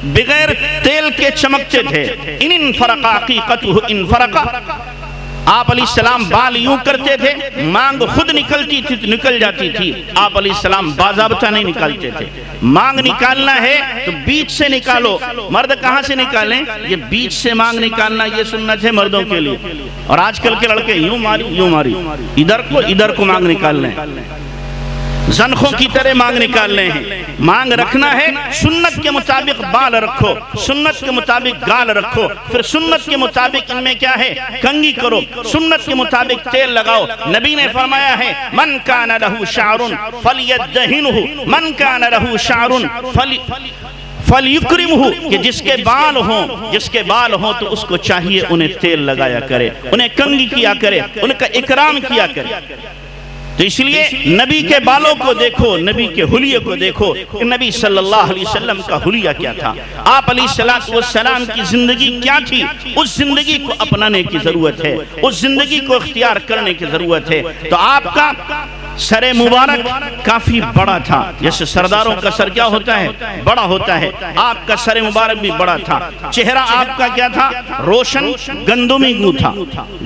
بغیر تیل کے چمکتے تھے۔ ان فرق عقیقتہ ان فرق، آپ علیہ السلام بال یوں کرتے تھے، مانگ خود نکلتی تھی تو نکل جاتی تھی، آپ علیہ السلام باضابطہ نہیں نکالتے تھے۔ مانگ نکالنا ہے تو بیچ سے نکالو، مرد کہاں سے نکالیں؟ یہ بیچ سے مانگ نکالنا یہ سنت ہے مردوں کے لیے، اور آج کل کے لڑکے یوں ماری، ادھر کو مانگ نکالنے ہیں، زنخوں کی طرح مانگ نکالنے ہیں۔ مانگ رکھنا ہے، سنت کے مطابق بال رکھو، سنت کے مطابق گال رکھو، پھر سنت کے مطابق ان میں کیا ہے؟ کنگھی کرو، سنت کے مطابق تیل لگاؤ۔ نبی نے فرمایا ہے من کان لہ شعر فلیدہنہ، من کان لہ شعر فلیکرمہ، کہ جس کے بال ہوں تو اس کو چاہیے انہیں تیل لگایا کرے، انہیں کنگھی کیا کرے، ان کا اکرام کیا کرے۔ تو اس لیے نبی کے بالوں کو دیکھو، نبی کے حلیے کو دیکھو، نبی صلی اللہ علیہ وسلم کا حلیہ کیا تھا، آپ علیہ السلام کی زندگی کیا تھی، اس زندگی کو اپنانے کی ضرورت ہے، اس زندگی کو اختیار کرنے کی ضرورت ہے۔ تو آپ کا سر مبارک کافی بڑا تھا، جیسے سرداروں کا سر کیا ہوتا ہے؟ بڑا ہوتا ہے، آپ کا سر مبارک بھی بڑا تھا۔ چہرہ آپ کا کیا تھا؟ روشن گندمی گوں تھا،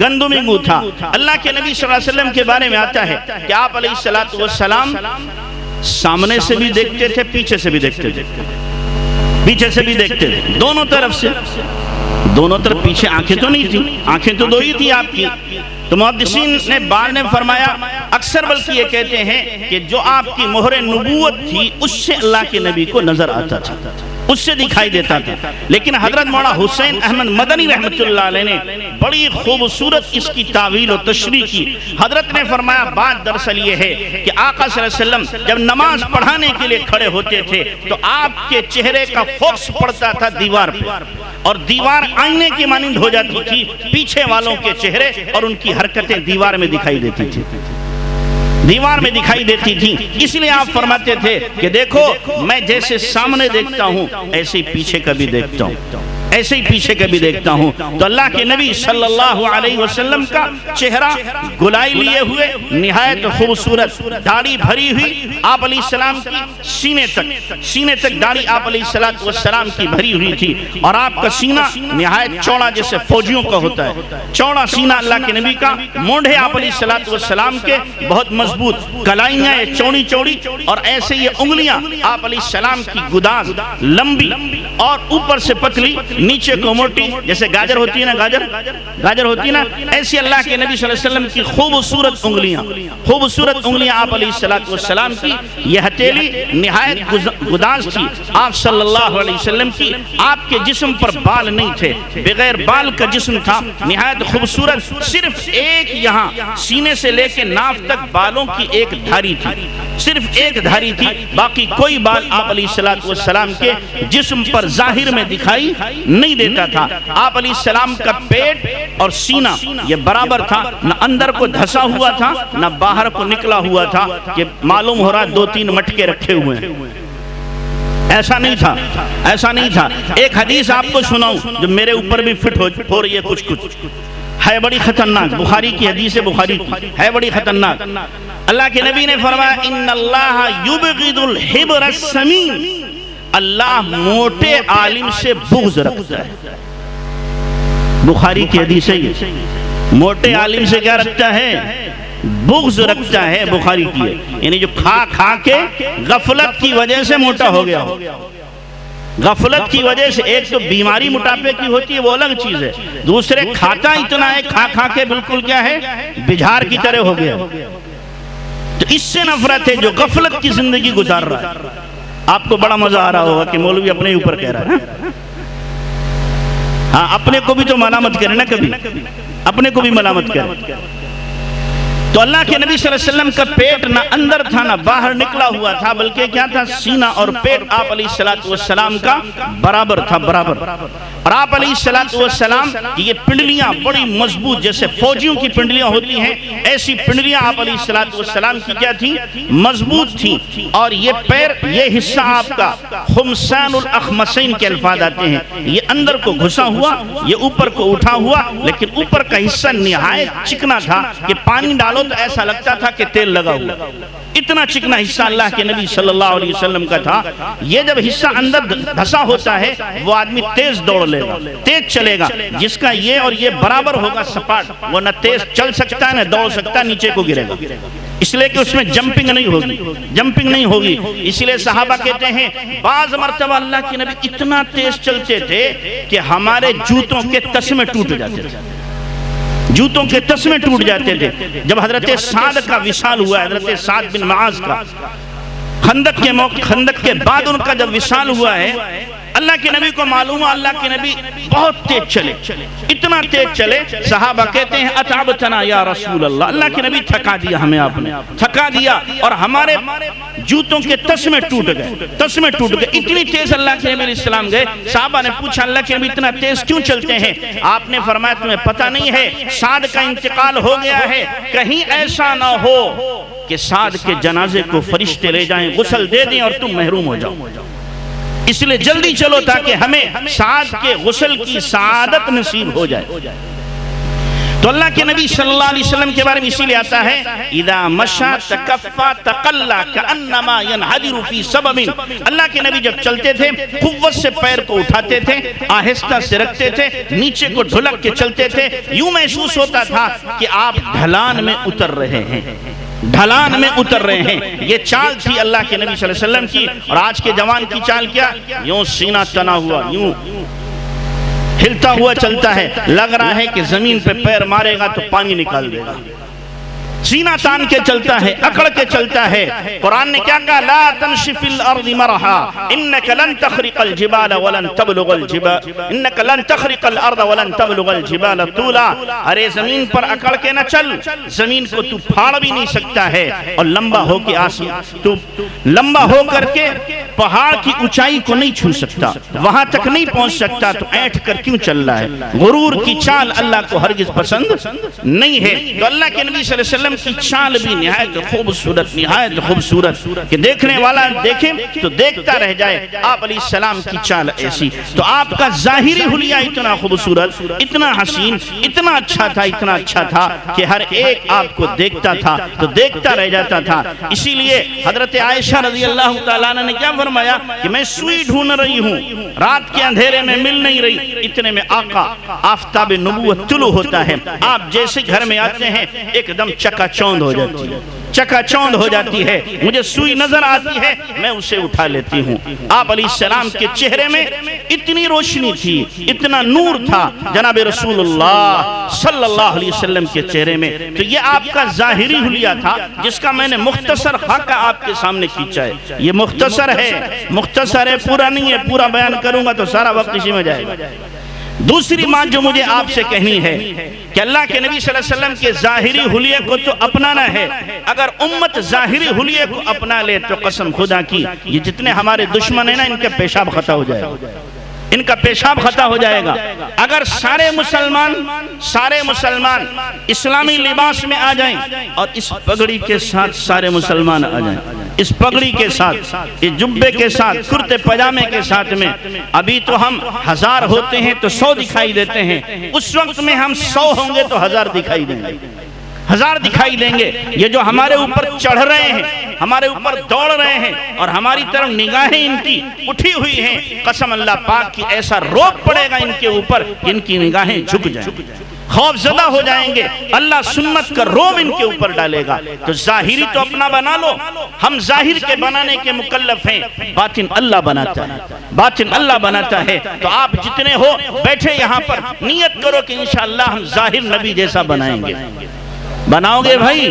گندمی گوں تھا۔ اللہ کے نبی صلی اللہ علیہ وسلم کے بارے میں آتا ہے کہ آپ علیہ السلام سامنے سے بھی دیکھتے تھے، پیچھے سے بھی دیکھتے تھے، پیچھے سے بھی دیکھتے تھے، دونوں طرف سے، دونوں طرف۔ پیچھے آنکھیں تو نہیں تھی، آنکھیں تو دو ہی تھی آپ کی۔ تو محدثین نے بعد نے فرمایا، اکثر بلکہ یہ کہتے ہیں کہ جو آپ کی مہر نبوت تھی اس سے اللہ کے نبی کو نظر آتا تھا، اس سے دکھائی دیتا تھا۔ لیکن حضرت مولانا حسین احمد مدنی رحمۃ اللہ علیہ نے بڑی خوبصورت اس کی تعویل و تشریح کی۔ حضرت نے فرمایا بات دراصل یہ ہے کہ آقا صلی اللہ علیہ وسلم جب نماز پڑھانے کے لیے کھڑے ہوتے تھے تو آپ کے چہرے کا فوکس پڑتا تھا دیوار پہ، اور دیوار آئینے کی مانند ہو جاتی تھی، پیچھے والوں کے چہرے اور ان کی حرکتیں دیوار میں دکھائی دیتی تھی، دیوار میں دکھائی دیتی تھی۔ اس لیے آپ فرماتے تھے کہ دیکھو میں جیسے سامنے دیکھتا ہوں ایسے ہی پیچھے کا بھی دیکھتا ہوں، ایسے ہی پیچھے کا بھی دیکھتا ہوں۔ تو اللہ کے نبی صلی اللہ علیہ وسلم کا چہرہ گلائی لیے ہوئے، نہایت خوبصورت، داڑھی بھری ہوئی، آپ علیہ السلام کی سینے تک داڑھی آپ علیہ السلام کی بھری ہوئی تھی، اور آپ کا سینہ نہایت چوڑا جیسے فوجیوں کا ہوتا ہے، چوڑا سینہ اللہ کے نبی کا۔ مونڈے آپ علیہ السلام کے بہت مضبوط، کلائیاں چوڑی چوڑی، اور ایسے یہ انگلیاں آپ علیہ السلام کی گداز لمبی اور اوپر سے پتلی، نیچے کو موٹی، جیسے گاجر ہوتی ہے نا، گاجر ہوتی ہے نا، ایسی اللہ کے نبی صلی اللہ علیہ وسلم کی خوبصورت انگلیاں آپ علیہ السلام کی۔ یہ ہتھیلی نہایت گداز تھی آپ صلی اللہ علیہ وسلم کی۔ آپ کے جسم پر بال نہیں تھے، بغیر بال کا جسم تھا، نہایت خوبصورت۔ صرف ایک یہاں سینے سے لے کے ناف تک بالوں کی ایک دھاری تھی، صرف ایک دھاری تھی، باقی کوئی بال آپ علیہ السلام کے جسم پر ظاہر میں دکھائی نہیں دیتا تھا۔ آپ علیہ السلام کا پیٹ اور سینہ یہ برابر تھا، نہ اندر کو دھسا ہوا تھا نہ باہر کو نکلا ہوا تھا کہ معلوم ہو رہا 2-3 مٹکے رکھے ہوئے ہیں، ایسا نہیں تھا، ایسا نہیں تھا۔ ایک حدیث آپ کو سناؤں جو میرے اوپر بھی فٹ ہو رہی ہے، کچھ ہے بڑی خطرناک، بخاری کی حدیث ہے، بخاری کی ہے بڑی خطرناک۔ اللہ کے نبی نے فرمایا ان اللہ یبغض الحبر السمین، اللہ موٹے عالم سے بغض رکھتا ہے۔ بخاری کی حدیث ہے یہ، موٹے عالم سے کیا رکھتا ہے؟ بغض رکھتا ہے، بخاری کی ہے، یعنی جو کھا کے غفلت کی وجہ سے موٹا ہو گیا ہو، غفلت کی وجہ سے ایک تو بیماری موٹاپے کی ہوتی ہے، وہ الگ چیز ہے، دوسرے کھاتا اتنا ہے، کھا کھا کے بالکل کیا ہے، بجھار کی طرح ہو گیا۔ تو اس سے نفرت ہے جو غفلت کی زندگی گزار رہا ہے۔ آپ کو بڑا مزہ آ رہا ہوگا کہ مولوی اپنے اوپر کہہ رہا ہے، ہاں اپنے کو بھی تو ملامت کرے نا، کبھی اپنے کو بھی ملامت کرے۔ تو اللہ کے نبی صلی اللہ علیہ وسلم کا پیٹ نہ اندر تھا نہ باہر نکلا ہوا تھا، بلکہ کیا تھا، سینہ اور پیٹ آپ علیہ السلام کا برابر تھا، برابر۔ اور آپ علیہ السلام کی یہ پنڈلیاں بڑی مضبوط، جیسے فوجیوں کی پنڈلیاں ہوتی ہیں، ایسی پنڈلیاں آپ علیہ السلام کی کیا تھی، مضبوط تھی۔ اور یہ پیر، یہ حصہ آپ کا خمسان الاخمسین کے الفاظ آتے ہیں، یہ اندر کو گھسا ہوا، یہ اوپر کو اٹھا ہوا، لیکن اوپر کا حصہ نہایت چکنا تھا کہ پانی ڈالو تو ایسا لگتا تھا کہ تیل لگا ہوا، اتنا چکنا حصہ اللہ کے نبی صلی اللہ علیہ وسلم کا تھا۔ یہ جب حصہ اندر دھسا ہوتا ہے وہ آدمی تیز دوڑ لے گا، تیز چلے گا، جس کا یہ اور یہ برابر ہوگا سپاٹ، وہ نہ تیز چل سکتا ہے نہ دوڑ سکتا ہے، نیچے کو گرے گا، اس لیے کہ اس میں جمپنگ نہیں ہوگی، جمپنگ نہیں ہوگی۔ اس لیے صحابہ کہتے ہیں بعض مرتبہ اللہ کے نبی اتنا تیز چلتے تھے کہ ہمارے جوتوں کے تسمے ٹوٹ جاتے تھے، جوتوں کے تسمے ٹوٹ جاتے تھے۔ جب حضرت سعد کا وصال ہوا ہے، حضرت سعد بن معاذ کا، خندق کے بعد ان کا جب وصال ہوا ہے، اللہ کے نبی کو معلوم ہے اللہ کے نبی بہت تیز چلے، اتنا تیز چلے، صحابہ کہتے ہیں اتعبتنا یا رسول اللہ، اللہ کے نبی تھکا دیا ہمیں، آپ نے تھکا دیا، اور ہمارے جوتوں کے تسمے ٹوٹ گئے، تسمے ٹوٹ گئے، اتنی تیز اللہ کے نبی علیہ السلام گئے۔ صحابہ نے پوچھا اللہ کے نبی اتنا تیز کیوں چلتے ہیں؟ آپ نے فرمایا تمہیں پتہ نہیں ہے سعد کا انتقال ہو گیا ہے، کہیں ایسا نہ ہو کہ سعد کے جنازے کو فرشتے لے جائیں، غسل دے دیں اور تم محروم ہو جاؤ، اس لیے جلدی چلو تاکہ ہمیں سعد کے غسل کی سعادت نصیب ہو جائے۔ تو اللہ کے نبی صلی اللہ علیہ وسلم کے بارے میں اسی لئے آتا ہے اذا مشا تکفا تقلا کانما ينحدر فی سبب، اللہ کے نبی جب چلتے تھے قوت سے پیر کو اٹھاتے تھے، آہستہ سے رکھتے تھے، نیچے کو ڈھلک کے چلتے تھے، یوں محسوس ہوتا تھا کہ آپ ڈھلان میں اتر رہے ہیں، ڈھلان میں اتر رہے ہیں۔ یہ چال تھی اللہ کے نبی صلی اللہ علیہ وسلم کی۔ اور آج کے جوان کی چال کیا، یوں سینہ تنا ہوا، یوں ہلتا ہوا چلتا ہے، لگ رہا ہے کہ زمین پہ پیر مارے گا تو پانی نکال دے گا، سینہ تان کے چلتا ہے، اکڑ کے چلتا ہے۔ قرآن نے کیا کہا، لا تمشی فی الارض مرحا انک لن تخرق الجبال ولن تبلغ الجبال انک لن تخرق الارض ولن تبلغ الجبال طولا، ارے زمین پر اکڑ کے نہ چل، زمین کو تو پھاڑ بھی نہیں سکتا ہے، اور لمبا ہو کے تو لمبا ہو کر کے پہاڑ کی اونچائی کو نہیں چھو سکتا، وہاں تک نہیں پہنچ سکتا، تو اینٹ کر کیوں چل رہا ہے؟ غرور کی چال اللہ کو ہرگز پسند نہیں ہے۔ تو اللہ کے نبی صلی اللہ علیہ وسلم کی چال بھی نہایت خوبصورت، نہایت خوبصورت کہ دیکھنے والا دیکھے تو دیکھتا رہ جائے، آپ علیہ السلام کی چال ایسی۔ تو آپ کا ظاہری حلیہ اتنا خوبصورت، اتنا حسین، اتنا اچھا تھا، اتنا اچھا تھا کہ ہر ایک آپ کو دیکھتا تھا تو دیکھتا رہ جاتا تھا۔ اسی لیے حضرت عائشہ رضی اللہ تعالیٰ عنہ نے کیا فرمایا کہ میں سوئی ڈھونڈ رہی ہوں، رات کے اندھیرے میں مل نہیں رہی، اتنے میں آقا آفتاب نبوت طلوع ہوتا ہے، آپ جیسے گھر میں آتے ہیں ایک دم چکا چوند ہو جاتی ہے، چکا چوند ہو جاتی ہے، مجھے سوئی نظر آتی ہے، میں اسے اٹھا لیتی ہوں۔ آپ علیہ السلام کے چہرے میں اتنی روشنی تھی، اتنا نور تھا جناب رسول اللہ صلی اللہ علیہ وسلم کے چہرے میں۔ تو یہ آپ کا ظاہری حلیہ تھا جس کا میں نے مختصر خاکہ آپ کے سامنے کھینچا ہے۔ یہ مختصر ہے، پورا نہیں ہے، پورا بیان کروں گا تو سارا وقت اسی میں جائے گا۔ دوسری بات جو مجھے آپ سے کہنی ہے کہ اللہ کے نبی صلی اللہ علیہ وسلم کے ظاہری حلیے کو تو اپنانا ہے۔ اگر امت ظاہری حلیے کو اپنا لے تو قسم خدا کی یہ جتنے ہمارے دشمن ہیں نا، ان کا پیشاب خطا ہو جائے گا، ان کا پیشاب خطا ہو جائے گا۔ اگر سارے مسلمان اسلامی لباس میں آ جائیں اور اس پگڑی کے ساتھ سارے مسلمان آ جائیں، اس پگڑی کے ساتھ، اس جبے کے ساتھ، کرتے پجامے کے ساتھ میں، ابھی تو ہم 1000 ہوتے ہیں تو 100 دکھائی دیتے ہیں، اس وقت میں ہم 100 ہوں گے تو 1000 دکھائی دیں گے، 1000 دکھائی دیں گے۔ یہ جو ہمارے اوپر چڑھ رہے ہیں، ہمارے اوپر دوڑ رہے ہیں اور ہماری طرف نگاہیں ان کی اٹھی ہوئی ہیں، قسم اللہ پاک کی ایسا روب پڑے گا ان کے اوپر کہ ان کی نگاہیں جھک جائیں، خوف زدہ ہو جائیں گے، اللہ سنت کا روب ان کے اوپر ڈالے گا۔ تو ظاہری تو اپنا بنا لو، ہم ظاہر کے بنانے کے مکلف ہیں، باطن اللہ بناتا ہے۔ باطن اللہ بناتا ہے۔ تو آپ جتنے ہو بیٹھے یہاں پر نیت کرو کہ انشاءاللہ ہم ظاہر نبی جیسا بنائیں گے۔ بناؤ گے بھائی؟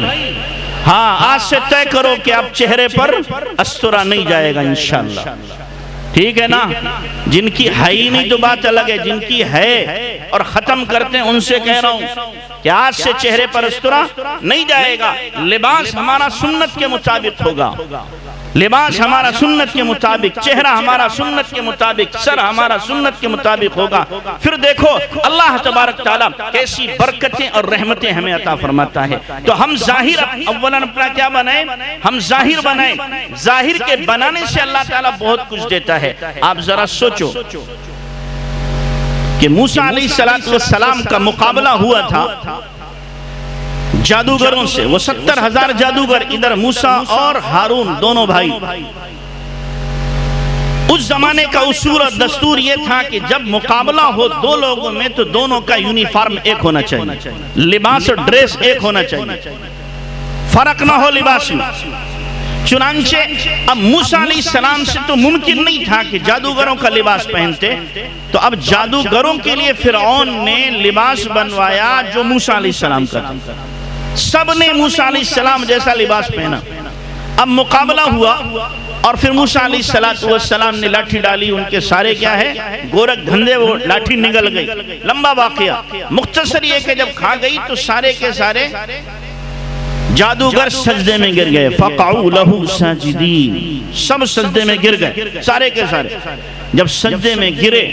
ہاں، آج سے طے کرو کہ اب چہرے پر استرا نہیں جائے گا انشاءاللہ، ٹھیک ہے نا؟ جن کی ہے ہی نہیں تو بات الگ ہے، جن کی ہے اور ختم کرتے ہیں ان سے کہہ رہا ہوں کہ آج سے چہرے پر استرا نہیں جائے گا۔ لباس ہمارا سنت کے مطابق ہوگا، لباس ہمارا سنت کے مطابق، چہرہ ہمارا سنت کے مطابق، سر ہمارا سنت کے مطابق ہوگا۔ پھر دیکھو اللہ تبارک تعالیٰ کیسی برکتیں اور رحمتیں ہمیں عطا فرماتا ہے۔ تو ہم ظاہر اولاً اپنا کیا بنائیں؟ ہم ظاہر بنائیں۔ ظاہر کے بنانے سے اللہ تعالیٰ بہت کچھ دیتا ہے۔ آپ ذرا سوچو کہ موسیٰ علیہ السلام کا مقابلہ ہوا تھا جادوگروں سے، وہ 70,000 جادوگر، ادھر موسیٰ اور ہارون دونوں بھائی۔ اس زمانے کا اصول اور دستور یہ تھا کہ جب مقابلہ ہو دو لوگوں میں تو دونوں کا یونیفارم ایک ہونا چاہیے، لباس اور ڈریس ایک ہونا چاہیے، فرق نہ ہو لباس میں۔ چنانچہ اب موسیٰ علیہ السلام سے تو ممکن نہیں تھا کہ جادوگروں کا لباس پہنتے، تو اب جادوگروں کے لیے فرعون نے لباس بنوایا جو موسیٰ علیہ السلام کا تھا۔ سب نے موسیٰ علیہ السلام جیسا لباس پہنا۔ اب مقابلہ ہوا اور پھر موسیٰ علیہ السلام نے لاٹھی ڈالی، ان کے سارے کیا ہے گورکھ دھندے، وہ لاٹھی نگل گئی۔ لمبا واقعہ، مختصر یہ کہ جب کھا گئی تو سارے کے سارے جادوگر سجدے میں گر گئے۔ فَقَعُوا لَهُ سَاجِدِينَ، سب سجدے میں گر گئے سارے کے سارے۔ جب سجدے میں گرے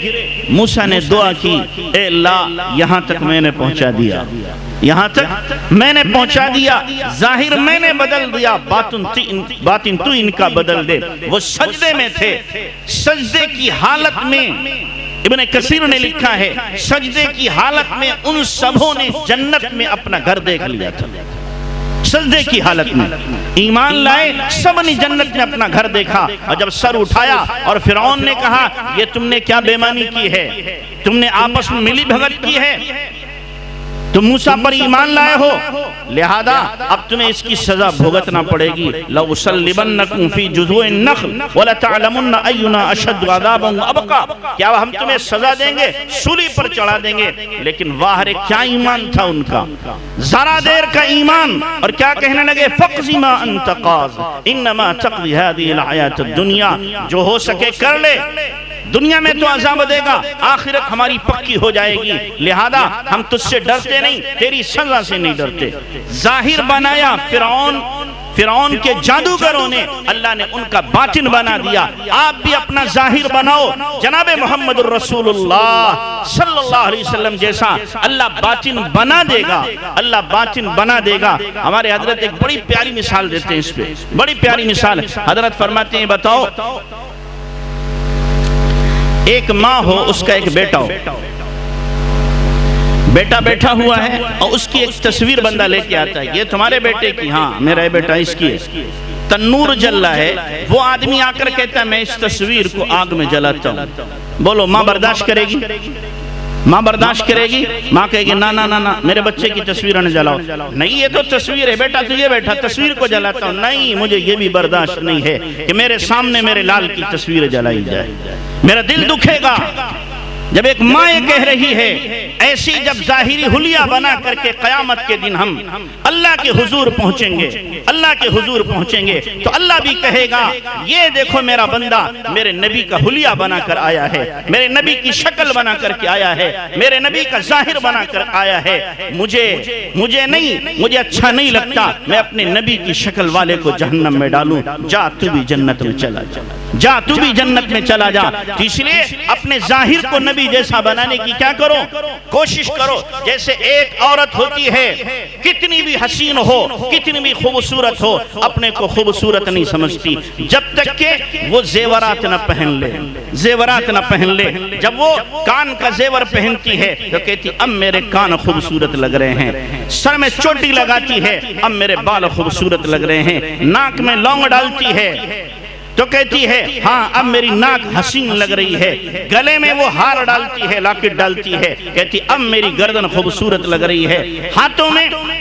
موسیٰ نے دعا کی، اے اللہ یہاں تک میں نے پہنچا دیا، یہاں تک میں نے پہنچا دیا، ظاہر میں نے بدل دیا، باطن تو ان کا بدل دے۔ وہ سجدے میں تھے، سجدے کی حالت میں ابن کثیر نے لکھا ہے سجدے کی حالت میں ان سبوں نے جنت میں اپنا گھر دیکھ لیا تھا۔ سجدے کی حالت میں ایمان لائے، سب نے جنت میں اپنا گھر دیکھا۔ اور جب سر اٹھایا اور فرعون نے کہا یہ تم نے کیا بے ایمانی کی ہے، تم نے آپس میں ملی بھگت کی ہے، تم موسیٰ پر ایمان لائے ہو، لہذا اب تمہیں اس کی سزا بھگتنا پڑے گی۔ لَأُصَلِّبَنَّكُمْ فِي جُذُوعِ النَّخْلِ وَلَتَعْلَمُنَّ أَيُّنَا أَشَدُّ عَذَابًا وَأَبْقَىٰ، کیا ہم تمہیں سزا دیں گے، سولی پر چڑھا دیں گے۔ لیکن واہ رے کیا ایمان تھا ان کا، ذرا دیر کا ایمان، اور کیا کہنے لگے فَقْضِ مَا أَنْتَ قَاضٍ إِنَّمَا تَقْضِي هَذِهِ الْحَيَاةَ الدُّنْيَا، جو ہو سکے کر لے، دنیا میں تو عذاب دے گا، آخرت ہماری پکی ہو جائے گی، لہذا ہم تجھ سے ڈرتے نہیں، تیری سزا سے نہیں ڈرتے۔ ظاہر بنایا فرعون کے جادوگروں نے، اللہ نے ان کا باطن بنا دیا۔ آپ بھی اپنا ظاہر بناؤ جناب محمد الرسول اللہ صلی اللہ علیہ وسلم جیسا، اللہ باطن بنا دے گا، اللہ باطن بنا دے گا۔ ہمارے حضرت ایک بڑی پیاری مثال دیتے ہیں اس پہ، بڑی پیاری مثال۔ حضرت فرماتے ہیں بتاؤ ایک ماں ہو، اس کا ایک بیٹا ہو، بیٹا بیٹھا ہوا ہے اور اس کی ایک تصویر بندہ لے کے آتا ہے، یہ تمہارے بیٹے کی؟ ہاں میرا بیٹا اس کی ہے۔ تنور جل رہا ہے، وہ آدمی آ کر کہتا ہے میں اس تصویر کو آگ میں جلاتا ہوں، بولو ماں برداشت کرے گی؟ ماں برداشت کرے گی؟ ماں کہے گی نا نا نا نا میرے بچے کی تصویر نہ جلاؤ، نہیں یہ تو تصویر ہے بیٹا، تو یہ بیٹھا تصویر کو جلاتا ہوں، نہیں مجھے یہ بھی برداشت نہیں ہے کہ میرے سامنے میرے لال کی تصویر جلائی جائے، میرا دل دکھے گا۔ جب ایک ماں یہ کہہ رہی ہے، ایسی جب ظاہری حلیہ بنا کر کے قیامت کے دن ہم اللہ کے حضور پہنچیں گے، اللہ کے حضور پہنچیں گے، تو اللہ بھی کہے گا یہ دیکھو میرا بندہ میرے نبی کا حلیہ بنا کر آیا ہے، میرے نبی کی شکل بنا کر کے آیا ہے، میرے نبی کا ظاہر بنا کر آیا ہے، مجھے اچھا نہیں لگتا میں اپنے نبی کی شکل والے کو جہنم میں ڈالوں، جا تو بھی جنت میں چلا جا، جا تو بھی جنت میں چلا جا۔ اس لیے اپنے ظاہر کو نبی جیسا بنانے کی کیا کرو، کوشش کرو۔ جیسے ایک عورت ہوتی ہے، کتنی بھی حسین ہو، کتنی بھی خوبصورت ہو، اپنے کو خوبصورت نہیں سمجھتی جب تک کہ وہ زیورات نہ پہن لے، زیورات نہ پہن لے۔ جب وہ کان کا زیور پہنتی ہے تو کہتی اب میرے کان خوبصورت لگ رہے ہیں، سر میں چوٹی لگاتی ہے اب میرے بال خوبصورت لگ رہے ہیں، ناک میں لونگ ڈالتی ہے تو کہتی ہے ہاں اب میری ناک حسین لگ رہی ہے، گلے میں وہ ہار ڈالتی ہے، لاکٹ ڈالتی ہے، کہتی اب میری گردن خوبصورت لگ رہی ہے،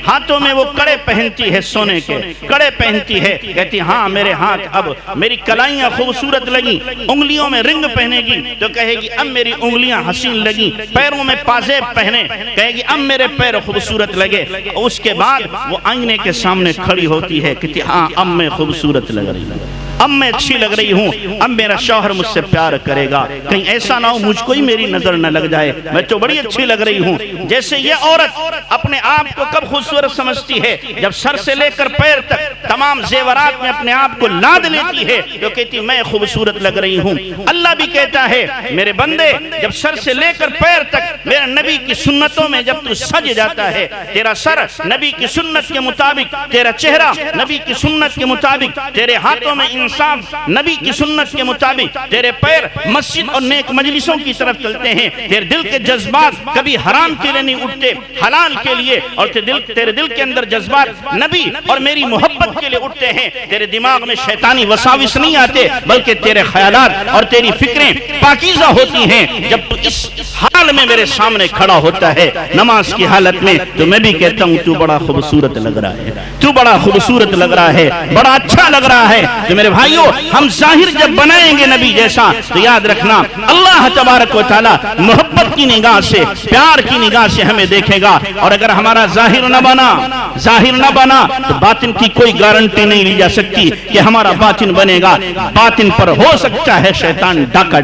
ہاتھوں میں وہ کڑے پہنتی ہے سونے کے کڑے پہنتی ہے، کہتی ہاں میرے ہاتھ اب میری کلائیاں خوبصورت لگی، انگلیوں میں رنگ پہنے گی تو کہے گی اب میری انگلیاں حسین لگی، پیروں میں پازیب پہنے کہے گی اب میرے پیر خوبصورت لگے، اس کے بعد وہ آئینے کے سامنے کھڑی ہوتی ہے کہتی ہاں اب میں خوبصورت لگ رہی ہوں، اب میں اچھی لگ رہی ہوں، اب میرا شوہر مجھ سے پیار کرے گا، کہیں ایسا نہ ہو مجھ کو ہی میری نظر نہ لگ جائے، میں تو بڑی اچھی لگ رہی ہوں۔ جیسے یہ عورت اپنے آپ کو کب خوبصورت سمجھتی ہے؟ جب سر سے لے کر پیر تک تمام زیورات میں اپنے آپ کو لاد لیتی ہے تو کہتی میں خوبصورت لگ رہی ہوں۔ اللہ بھی کہتا ہے میرے بندے جب سر سے لے کر پیر تک میرے نبی کی سنتوں میں جب تو سج جاتا ہے، تیرا سر نبی کی سنت کے مطابق، تیرا چہرہ نبی کی سنت کے مطابق، تیرے ہاتھوں میں انصاف نبی کی سنت کے مطابق، تیرے پیر مسجد اور نیک مجلسوں کی طرف چلتے ہیں، تیرے دل کے جذبات کبھی حرام کے لیے نہیں اٹھتے، حلال کے لیے، اور تیرے دل کے اندر جذبات نبی اور میری محبت کے لیے اٹھتے ہیں، تیرے دماغ میں شیطانی وساوس نہیں آتے بلکہ تیرے خیالات اور تیری فکریں پاکیزہ ہوتی ہیں۔ جب تو اس حال میں میرے سامنے کھڑا ہوتا ہے نماز کی حالت میں تو میں بھی کہتا ہوں تو بڑا خوبصورت لگ رہا ہے، تو بڑا خوبصورت لگ رہا ہے، بڑا اچھا لگ رہا ہے۔ تو میرے بھائیوں ہم ظاہر جب بنائیں گے نبی جیسا تو یاد رکھنا اللہ تبارک و تعالی محبت کی نگاہ سے، پیار کی نگاہ سے ہمیں دیکھے گا، اور اگر ہمارا ظاہر نہ بنا تو باطن کی کوئی گارنٹی نہیں لی جا سکتی کہ ہمارا باطن بنے گا۔ باطن پر ہو سکتا ہے شیطان ڈاکہ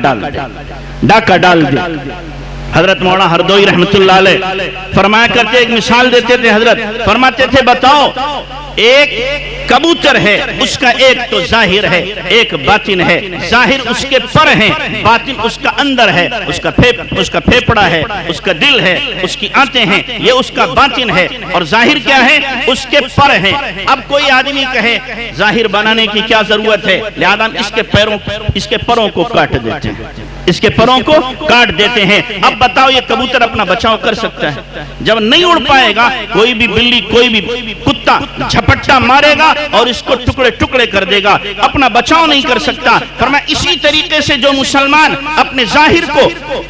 ڈال دے۔ حضرت مولانا ہردوئی رحمت اللہ علیہ فرمایا کرتے، ایک مثال دیتے تھے حضرت، فرماتے تھے بتاؤ ایک کبوتر ہے، اس کا ایک تو ظاہر ہے ایک باطن ہے، ظاہر اس کے پر ہیں، باطن اس کا اندر ہے، اس کا پھیپڑا ہے، اس کا دل ہے، اس کی آنتیں ہیں، یہ اس کا باطن ہے، اور ظاہر کیا ہے اس کے پر ہیں۔ اب کوئی آدمی کہے ظاہر بنانے کی کیا ضرورت ہے، لہذا اس کے پروں کو کاٹ دیتے ہیں، اس کے پروں کو کاٹ دیتے ہیں۔ اب بتاؤ یہ کبوتر اپنا بچاؤ کر سکتا ہے؟ جب نہیں اڑ پائے گا کوئی بھی بلی کوئی بھی کتا جھپٹا مارے گا اور اس کو ٹکڑے ٹکڑے کر دے گا، اپنا بچاؤ نہیں کر سکتا۔ فرمایا اسی طریقے سے جو مسلمان اپنے ظاہر کو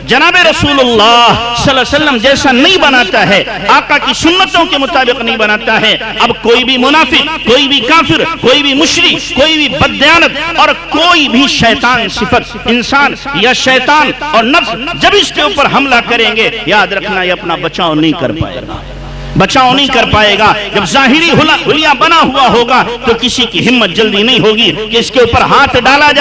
جناب رسول اللہ صلی اللہ علیہ وسلم جیسا نہیں بناتا ہے، آقا کی سنتوں کے مطابق نہیں بناتا ہے، اب کوئی بھی منافق، کوئی بھی کافر، کوئی بھی مشرک، کوئی بھی بددیانت اور کوئی بھی شیطان صفت انسان یا شیطان اور نفس جب اس کے اوپر حملہ کریں گے یاد رکھنا یہ اپنا بچاؤ نہیں کر پائے گا، جب ظاہری حلیہ بنا ہوا ہوگا تو کسی کی ہمت جلدی نہیں ہوگی کہ اس کے اوپر ہاتھ ڈالا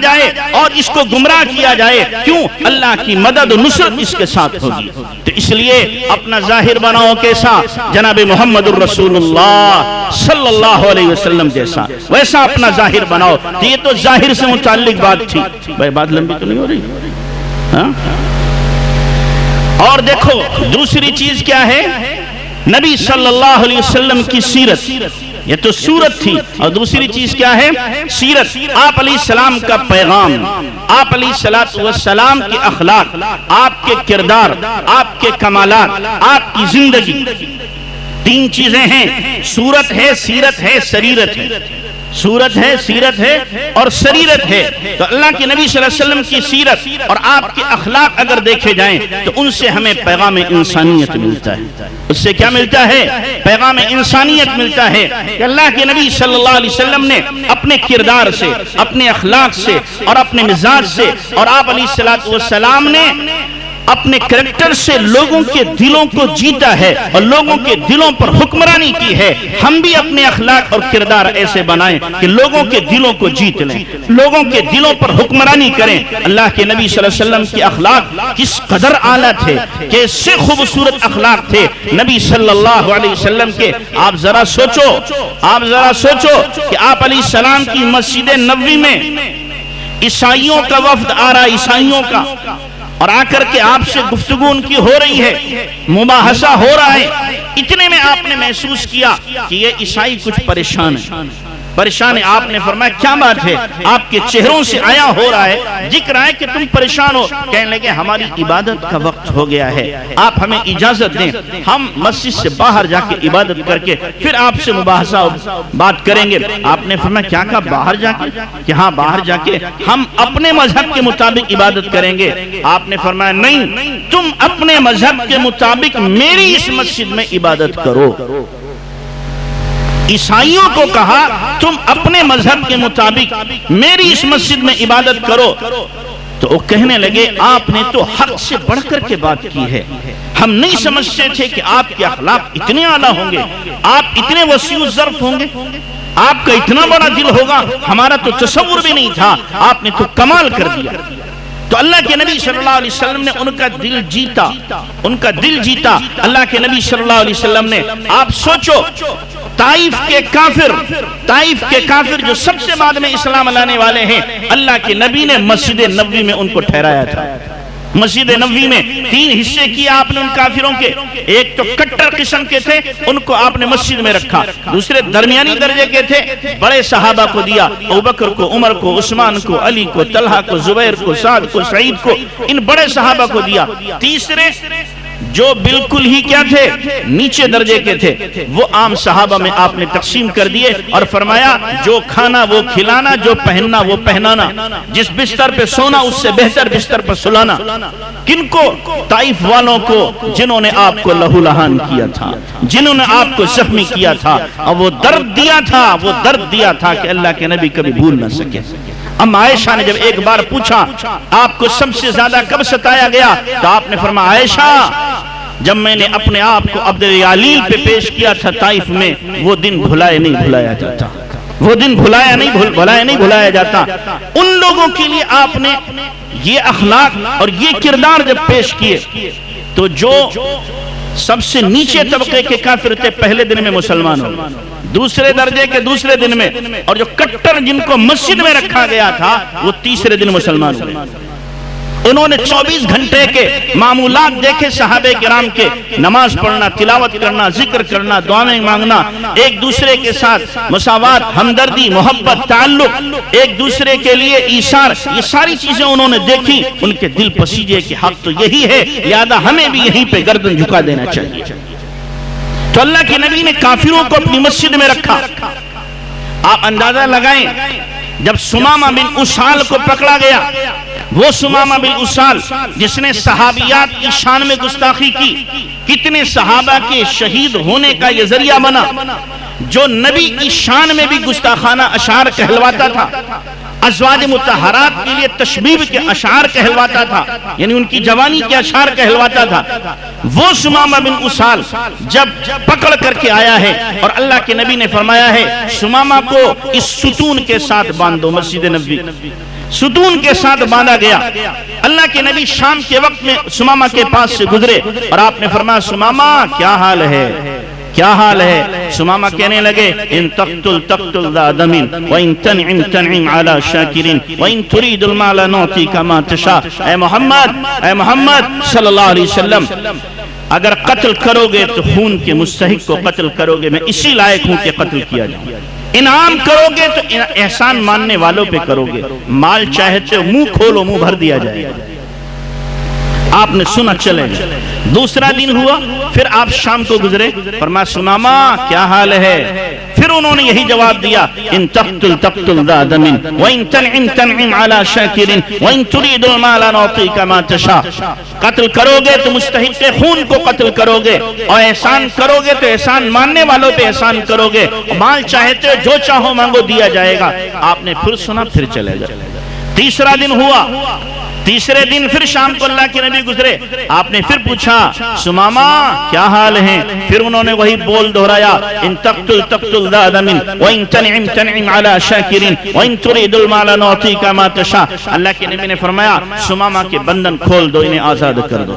جائے اور اس کو گمراہ کیا جائے، کیوں؟ اللہ کی مدد و نصرت اس کے ساتھ ہوگی۔ تو اس لیے اپنا ظاہر بناؤ کیسا؟ جناب محمد الرسول اللہ صلی اللہ علیہ وسلم جیسا، ویسا اپنا ظاہر بناؤ۔ تو یہ تو ظاہر سے متعلق بات تھی، بھائی بات لمبی تو نہیں ہو رہی؟ ہاں؟ اور دیکھو دوسری چیز کیا ہے، نبی صلی اللہ علیہ وسلم کی سیرت، یہ تو صورت تھی، اور دوسری چیز کیا ہے؟ سیرت، آپ علیہ السلام کا پیغام، آپ علیہ السلام کے اخلاق، آپ کے کردار، آپ کے کمالات، آپ کی زندگی، تین چیزیں ہیں، صورت ہے، سیرت ہے، سریرت ہے۔ صورت ہے، سیرت ہے اور سریرت ہے۔ تو اللہ کے نبی صلی اللہ علیہ وسلم کی سیرت اور آپ کے اخلاق اگر دیکھے جائیں تو ان سے ہمیں پیغام انسانیت ملتا ہے۔ اس سے کیا ملتا ہے؟ پیغام انسانیت ملتا ہے کہ اللہ کے نبی صلی اللہ علیہ وسلم نے اپنے کردار سے، اپنے اخلاق سے اور اپنے مزاج سے، اور آپ علیہ السلام نے اپنے کریکٹر سے لوگوں کے دلوں کو جیتا ہے اور لوگوں کے دلوں پر حکمرانی کی ہے۔ ہم بھی اپنے اخلاق اور کردار ایسے بنائیں کہ لوگوں کے دلوں کو جیت لیں، لوگوں کے دلوں پر حکمرانی کریں۔ اللہ کے نبی صلی اللہ علیہ وسلم کے اخلاق کس قدر اعلیٰ تھے، کیسے خوبصورت اخلاق تھے نبی صلی اللہ علیہ وسلم کے۔ آپ ذرا سوچو کہ آپ علیہ السلام کی مسجد نبوی میں عیسائیوں کا وفد آ رہا، عیسائیوں کا، اور آ کر کے آپ سے گفتگو ان کی ہو رہی ہے، مباحثہ ہو رہا ہے، اتنے میں آپ نے محسوس کیا کہ یہ عیسائی کچھ پریشان ہیں، پریشان ہے. آپ نے فرمایا کیا بات ہے؟ آپ کے چہروں سے آیا ہو رہا ہے، ذکر ہے کہ تم پریشان ہو. کہنے لگے ہماری عبادت کا وقت ہو گیا ہے، آپ ہمیں اجازت دیں، ہم مسجد سے باہر جا کے عبادت کر کے پھر آپ سے مباحثہ بات کریں گے. آپ نے فرمایا کیا کہا؟ باہر جا کے؟ کہ ہاں باہر جا کے ہم اپنے مذہب کے مطابق عبادت کریں گے. آپ نے فرمایا نہیں، تم اپنے مذہب کے مطابق میری اس مسجد میں عبادت کرو. عیسائیوں کو کہا تم اپنے مذہب کے مطابق میری اس مسجد میں عبادت کرو. تو وہ کہنے لگے آپ نے تو حق سے بڑھ کر کے بات کی ہے، ہم نہیں سمجھتے تھے کہ آپ کے اخلاق اتنے اعلیٰ ہوں گے، آپ اتنے وسیع الظرف ہوں گے، آپ کا اتنا بڑا دل ہوگا، ہمارا تو تصور بھی نہیں تھا، آپ نے تو کمال کر دیا. تو اللہ کے نبی صلی اللہ علیہ وسلم نے ان کا دل جیتا، ان کا دل جیتا. اللہ کے نبی صلی اللہ علیہ وسلم نے، آپ سوچو طائف کے کافر جو سب سے بعد میں اسلام لانے والے ہیں، اللہ کے نبی نے مسجد نبوی میں ان کو ٹھہرایا تھا. مسجد نبوی میں 3 حصے کیے آپ نے ان کافروں کے. ایک تو کٹر قسم کے تھے، ان کو آپ نے مسجد میں رکھا. دوسرے درمیانی درجے کے تھے، بڑے صحابہ کو دیا، ابوبکر کو، عمر کو، عثمان کو، علی کو، طلحہ کو، زبیر کو، سعد کو، سعید کو، ان بڑے صحابہ کو دیا. تیسرے جو بالکل ہی کیا تھے، نیچے درجے کے تھے، وہ عام صحابہ میں آپ نے تقسیم کر دیے اور فرمایا جو کھانا وہ کھلانا، جو پہننا وہ پہنانا، جس بستر پہ سونا اس سے بہتر بستر پر سلانا. کن کو؟ طائف والوں کو، جنہوں نے آپ کو لہو لہان کیا تھا، جنہوں نے آپ کو زخمی کیا تھا، اور وہ درد دیا تھا کہ اللہ کے نبی کبھی بھول نہ سکے. ام عائشہ نے جب ایک بار پوچھا آپ کو سب سے زیادہ کب ستایا گیا، تو آپ نے فرمایا عائشہ جب میں نے اپنے آپ کو عبد الیلیل پہ پیش کیا تھا طائف میں، وہ دن بھلایا نہیں بھلایا جاتا، وہ دن بھلایا نہیں بھلایا جاتا. ان لوگوں کے لیے آپ نے یہ اخلاق اور یہ کردار جب پیش کیے، تو جو سب سے نیچے طبقے کے کافر تھے پہلے دن میں مسلمان ہو، دوسرے درجے کے دوسرے دن میں، اور جو کٹر جن کو مسجد میں رکھا گیا تھا وہ تیسرے دن مسلمان ہوئے. انہوں نے 24 گھنٹے کے معمولات دیکھے صحابہ کرام کے، نماز پڑھنا، تلاوت کرنا، ذکر کرنا، دعائیں مانگنا، ایک دوسرے کے ساتھ مساوات، ہمدردی، محبت، تعلق، ایک دوسرے کے لیے ایثار، یہ ساری چیزیں انہوں نے دیکھی. ان کے دل پسیجے کہ حق تو یہی ہے، لہذا ہمیں بھی یہیں پہ گردن جھکا دینا چاہیے. تو اللہ کے نبی نے کافروں کو اپنی مسجد میں رکھا. آپ اندازہ لگائیں جب سمامہ بن اسال کو پکڑا گیا، وہ سمامہ بن اسال جس نے صحابیات کی شان میں گستاخی کی، کتنے صحابہ کے شہید ہونے کا یہ ذریعہ بنا، جو نبی کی شان میں بھی گستاخانہ اشعار کہلواتا تھا، ازواج مطہرات کے لیے تشبیب کے اشعار کہلواتا تھا، یعنی ان کی جوانی کے اشعار کہلواتا تھا. وہ سمامہ بن اسال جب پکڑ کر کے آیا ہے اور اللہ کے نبی نے فرمایا ہے سمامہ کو اس ستون کے ساتھ باندھو. مسجد نبوی ستون کے ساتھ باندھا گیا. اللہ کے نبی شام کے وقت میں سمامہ کے پاس سے گزرے اور آپ نے فرمایا سمامہ کیا حال ہے، کیا حال ہے؟ سمامہ کہنے لگے ان تقتل تقتل ذا دم وان تنعم تنعم على شاکرین وان تريد المال نعطيك ما تشاء. اے محمد صلی اللہ علیہ وسلم، اگر قتل کرو گے تو خون کے مستحق کو قتل کرو گے، میں اسی لائق ہوں کہ قتل کیا جائے. انعام کرو گے تو احسان ماننے والوں پہ کرو گے، مال چاہتے منہ کھولو منہ بھر دیا جائے گا. آپ نے سنا چلے گئے. دوسرا دن ہوا، پھر آپ شام کو گزرے، فرمایا سمامہ کیا حال ہے؟ پھر انہوں نے یہی جواب دیا ان تقتل تقتل ذا دم وان تنعم تنعم على شاکر وان تريد المال نعطيك ما تشاء. قتل کرو گے تو مستحق خون کو قتل کرو گے، اور احسان کرو گے تو احسان ماننے والوں پہ احسان کرو گے، مال چاہتے جو چاہو مانگو دیا جائے گا. آپ نے پھر سنا، پھر چلے گئے. تیسرا دن ہوا، تیسرے دن پھر شام کو اللہ کے نبی گزرے. آپ نے پھر پوچھا سمامہ کیا حال ہیں؟ پھر انہوں نے وہی بول دہرایا ان تقتل تقتل ذا دم وان تنعم تنعم على شاکر وان تريد المال نعطيك ما تشاء. اللہ کے نبی نے فرمایا سمامہ کے بندن کھول دو، انہیں آزاد کر دو.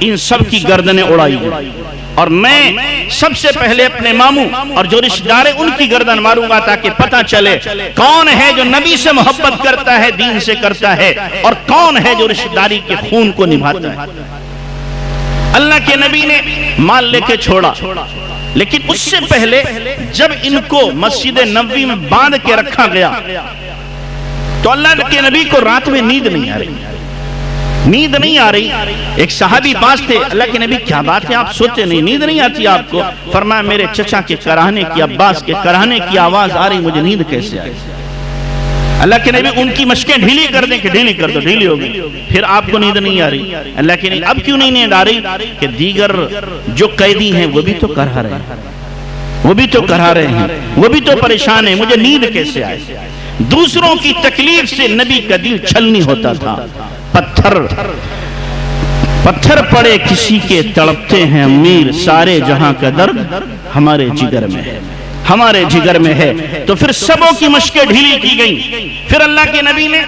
ان سب کی گردنیں اڑائی گئی، اور میں سب سے پہلے اپنے ماموں اور جو رشتہ دار ان کی گردن ماروں گا تاکہ پتہ چلے کون ہے جو نبی سے محبت کرتا ہے، دین سے کرتا ہے، اور کون ہے جو رشتہ داری کے خون کو نبھاتا ہے۔ اللہ کے نبی نے مال لے کے چھوڑا، لیکن اس سے پہلے جب ان کو مسجد نبوی میں باندھ کے رکھا گیا تو اللہ کے نبی کو رات میں نیند نہیں آ رہی۔ ایک صحابی پاس تھے، اللہ کے نبی کیا بات ہے، آپ سوتے نہیں، نیند نہیں آتی آپ کو؟ فرمایا میرے چچا کے کراہنے کی، عباس کے کراہنے کی آواز آ رہی، مجھے نیند کیسے آئی؟ اللہ کے نبی ان کی مشقیں ڈھیلی کر دیں کہ ڈھیلی کر دو، ڈھیلی ہوگی، پھر آپ کو نیند نہیں آ رہی۔ اللہ کے نبی اب کیوں نہیں نیند آ رہی؟ کہ دیگر جو قیدی ہیں وہ بھی تو کرا رہے ہیں، وہ بھی تو کرا رہے ہیں، وہ بھی تو پریشان ہیں، مجھے نیند کیسے آئے؟ دوسروں کی تکلیف سے نبی کا دل چھلنی ہوتا تھا۔ پتھر پڑے کسی کے تڑپتے ہیں امیر، سارے جہاں کا درد ہمارے جگر میں ہے، ہمارے جگر میں ہے۔ تو پھر سبوں کی مشقیں ڈھیلی کی گئیں۔ پھر اللہ کے نبی نے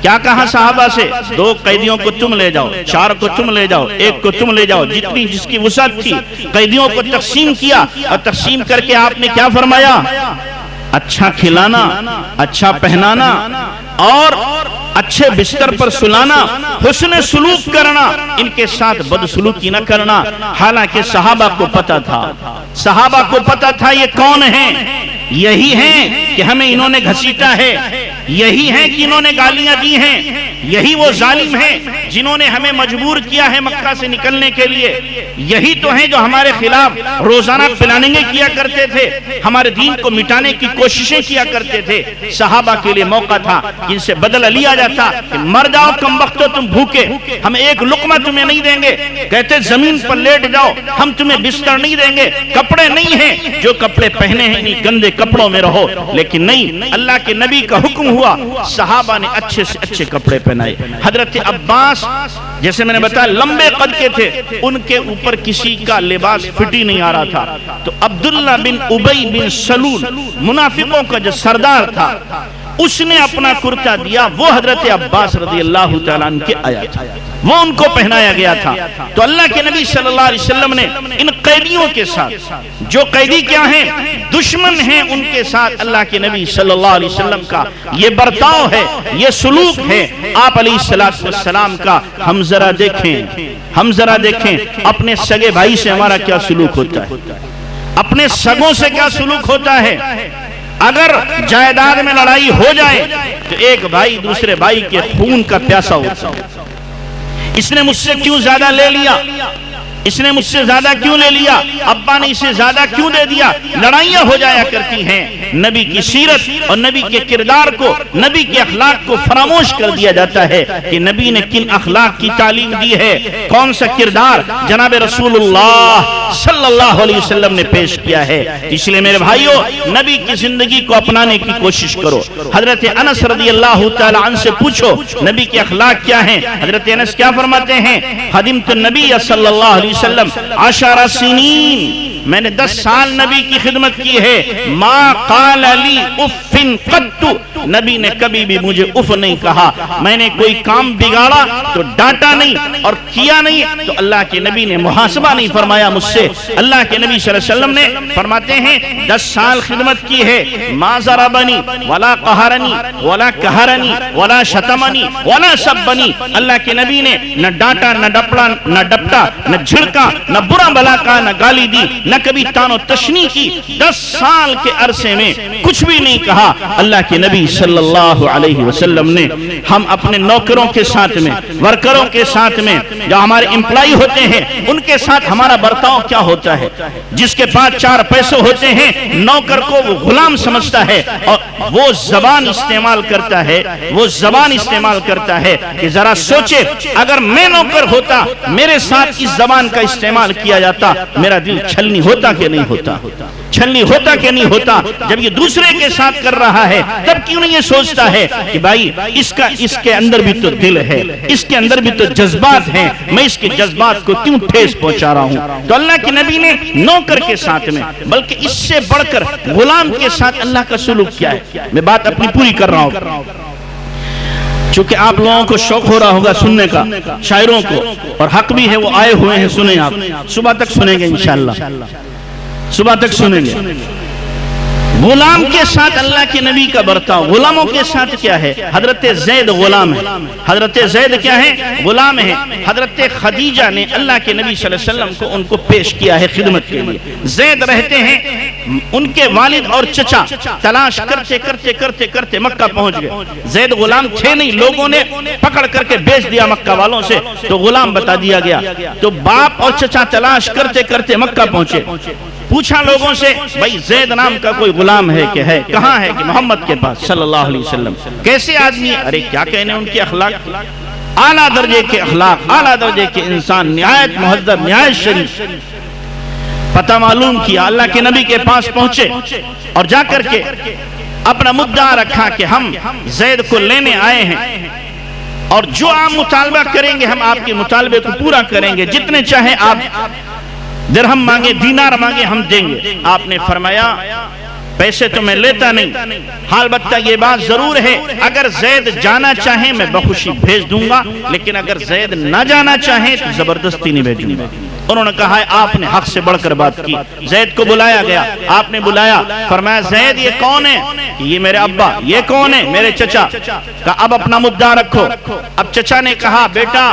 کیا کہا صحابہ سے؟ 2 قیدیوں کو تم لے جاؤ، 4 کو تم لے جاؤ، 1 کو تم لے جاؤ، جتنی جس کی وسعت تھی قیدیوں کو تقسیم کیا، اور تقسیم کر کے آپ نے کیا فرمایا؟ اچھا کھلانا، اچھا پہنانا، اور اچھے بستر پر سلانا، حسن سلوک کرنا، ان کے ساتھ بدسلوکی نہ کرنا۔ حالانکہ صحابہ کو پتا تھا، صحابہ کو پتا تھا یہ کون ہیں، یہی ہیں کہ ہمیں انہوں نے گھسیٹا ہے، یہی ہیں کہ انہوں نے گالیاں دی ہیں، یہی وہ ظالم ہیں جنہوں نے ہمیں مجبور کیا ہے مکہ سے نکلنے کے لیے، یہی تو ہیں جو ہمارے خلاف روزانہ پلاننگیں کیا کرتے تھے، ہمارے دین کو مٹانے کی کوششیں کیا کرتے تھے۔ صحابہ کے لیے موقع تھا کہ ان سے بدلہ لیا جاتا کہ مر جاؤ کم وقت تم بھوکے، ہم ایک لقمہ تمہیں نہیں دیں گے، کہتے زمین پر لیٹ جاؤ، ہم تمہیں بستر نہیں دیں گے، کپڑے نہیں ہیں، جو کپڑے پہنے ہیں انہیں گندے کپڑوں میں رہو۔ لیکن نہیں، اللہ کے نبی کا حکم ہوا، صحابہ نے اچھے سے اچھے کپڑے پہنائے۔ حضرت عباس جیسے میں نے بتایا لمبے قد کے تھے، ان کے اوپر کسی کا لباس فٹی نہیں آ رہا تھا، تو عبداللہ بن ابی بن سلول منافقوں کا جو سردار تھا، اس نے اپنا کرتا دیا، وہ حضرت عباس رضی اللہ تعالیٰ عنہ کے آیا تھا، وہ ان کو پہنایا گیا تھا۔ تو اللہ کے نبی صلی اللہ علیہ وسلم نے ان قیدیوں کے ساتھ، جو قیدی کیا ہیں، دشمن ہیں، ان کے ساتھ اللہ کے نبی صلی اللہ علیہ وسلم کا یہ برتاؤ ہے، یہ سلوک ہے آپ علیہ السلام کا۔ ہم ذرا دیکھیں اپنے سگے بھائی سے ہمارا کیا سلوک ہوتا ہے، اپنے سگوں سے کیا سلوک ہوتا ہے۔ اگر جائیداد میں لڑائی ہو جائے تو ایک بھائی دوسرے بھائی کے خون کا پیاسا ہوتا ہے، اس نے مجھ سے کیوں زیادہ لے لیا، اس نے مجھ سے زیادہ کیوں لے لیا، ابا نے اسے زیادہ کیوں دے دیا، لڑائیاں ہو جایا کرتی ہیں۔ نبی کی سیرت اور نبی کے کردار کو، نبی کے اخلاق کو فراموش کر دیا جاتا ہے کہ نبی نے کن اخلاق کی تعلیم دی ہے، کون سا کردار جناب رسول اللہ صلی اللہ علیہ وسلم نے پیش کیا ہے۔ اس لیے میرے بھائیوں، نبی کی زندگی کو اپنانے کی کوشش کرو۔ حضرت انس رضی اللہ تعالی عنہ سے پوچھو نبی کے اخلاق کیا ہیں۔ حضرت انس کیا فرماتے ہیں؟ خدمت النبی صلی اللہ علیہ وسلم 10 سنین، میں نے 10 سال نبی کی خدمت کی ہے، ما قال لی اف قط، نبی نے کبھی بھی مجھے اف نہیں کہا، میں نے کوئی کام بگاڑا تو ڈانٹا نہیں اور کیا نہیں تو اللہ کے نبی نے محاسبہ نہیں فرمایا مجھ سے۔ اللہ کے نبی صلی اللہ علیہ وسلم نے فرماتے ہیں 10 سال خدمت کی ہے، ما ضربنی ولا قہرنی ولا قہرنی ولا شتمنی ولا سبنی، اللہ کے نبی نے نہ ڈانٹا، نہ ڈپٹا، نہ جھڑکا، نہ برا بلا کہا، نہ گالی دی، نہ کبھی تان و تشنی کی۔ 10 سال کے عرصے میں کچھ بھی نہیں کہا۔ اللہ کے نبی صلی اللہ علیہ وسلم نے ہم اپنے نوکروں کے ساتھ میں، ورکروں کے ساتھ میں، جو ہمارے امپلائی ہوتے ہیں ان کے ساتھ ہمارا برتاؤ کیا ہوتا ہے؟ جس کے پاس 4 پیسے ہوتے ہیں نوکر کو وہ غلام سمجھتا ہے اور وہ زبان استعمال کرتا ہے کہ ذرا سوچے اگر میں نوکر ہوتا، میرے ساتھ اس زبان کا استعمال کیا جاتا، میرا دل چھلنی ہوتا کہ نہیں ہوتا؟ چھلنی ہوتا کہ نہیں ہوتا؟ جب یہ دوسرے کے ساتھ کر رہا ہے تب کیوں نہیں یہ سوچتا ہے کہ بھائی اس کے اندر بھی تو دل ہے، اس کے اندر بھی تو جذبات ہیں، میں اس کے جذبات کو کیوں ٹھیس پہنچا رہا ہوں؟ تو اللہ کے نبی نے نوکر کے ساتھ میں، بلکہ اس سے بڑھ کر غلام کے ساتھ اللہ کا سلوک کیا ہے۔ میں بات اپنی پوری کر رہا ہوں۔ چونکہ آپ لوگوں کو شوق ہو رہا ہوگا سننے کا شاعروں کو، اور حق بھی ہے، وہ آئے ہوئے ہیں، سنیں آپ صبح تک سنیں گے انشاءاللہ، صبح تک سنیں گے۔ غلام کے ساتھ اللہ کے نبی کا برتاؤ، غلاموں کے ساتھ کیا ہے؟ حضرت زید غلام ہے، حضرت زید کیا ہے؟ غلام ہے۔ حضرت خدیجہ نے اللہ کے نبی صلی اللہ علیہ وسلم کو ان کو پیش کیا ہے خدمت کے لیے۔ زید رہتے ہیں، ان کے والد اور چچا تلاش کرتے کرتے کرتے کرتے مکہ پہنچ گئے۔ زید غلام تھے نہیں، لوگوں نے پکڑ کر کے بیچ دیا مکہ والوں سے، تو غلام بتا دیا گیا۔ تو باپ اور چچا تلاش کرتے کرتے مکہ پہنچے، پوچھا لوگوں سے بھائی زید نام کا کوئی غلام ہے کہ ہے؟ کہاں ہے؟ کہ محمد کے پاس صلی اللہ علیہ وسلم۔ کیسے آدمی؟ ارے کیا کہنے ان کے اخلاق، اعلیٰ درجے کے اخلاق، اعلیٰ درجے کے انسان، نہایت مہذب، نہایت شریف۔ پتہ معلوم کیا، اللہ کے نبی کے پاس پہنچے اور جا کر کے اپنا مدعا رکھا کہ ہم زید کو لینے آئے ہیں، اور جو آپ مطالبہ کریں گے ہم آپ کے مطالبے کو پورا کریں گے، جتنے چاہیں آپ درہم مانگے، دینار مانگے، ہم دیں گے۔ آپ نے فرمایا پیسے تو میں لیتا نہیں، البتہ یہ بات ضرور ہے اگر زید جانا چاہیں میں بخوشی بھیج دوں گا، لیکن اگر زید نہ جانا چاہیں تو زبردستی نہیں بھیجوں گا۔ انہوں نے کہا آپ نے حق سے بڑھ کر بات کی۔ زید کو بلایا گیا، آپ نے بلایا، فرمایا زید یہ کون ہے؟ یہ میرے ابا۔ یہ کون ہے؟ میرے چچا۔ کہا اب اپنا مدعا رکھو۔ اب چچا نے کہا بیٹا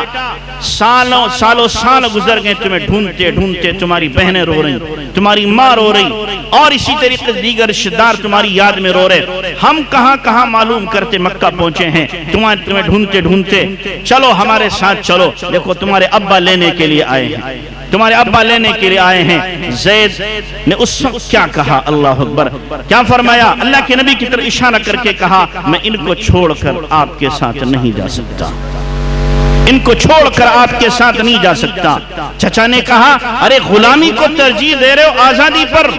سالوں سال گزر گئے تمہیں ڈھونڈتے ڈھونڈتے، تمہاری بہنیں رو رہی، تمہاری ماں رو رہی، اور اسی طریقے دیگر رشتہ دار تمہاری یاد میں رو رہے، ہم کہاں کہاں معلوم کرتے مکہ پہنچے ہیں، تمہیں ڈھونڈتے ڈھونڈتے، چلو ہمارے ساتھ چلو، دیکھو تمہارے ابا لینے کے لیے آئے ہیں، تمہارے ابا لینے کے لیے آئے ہیں۔ زید نے اس وقت کیا کہا؟ اللہ اکبر، کیا فرمایا؟ اللہ کے نبی کی طرف اشارہ کر کے کہا میں ان کو چھوڑ کر آپ کے ساتھ نہیں جا سکتا، ان کو چھوڑ کر آپ کے ساتھ نہیں جا سکتا۔ چچا نے کہا ارے غلامی کو ترجیح دے رہے ہو آزادی پر؟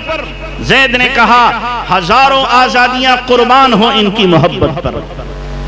زید نے کہا ہزاروں آزادیاں قربان ہو ان کی محبت پر،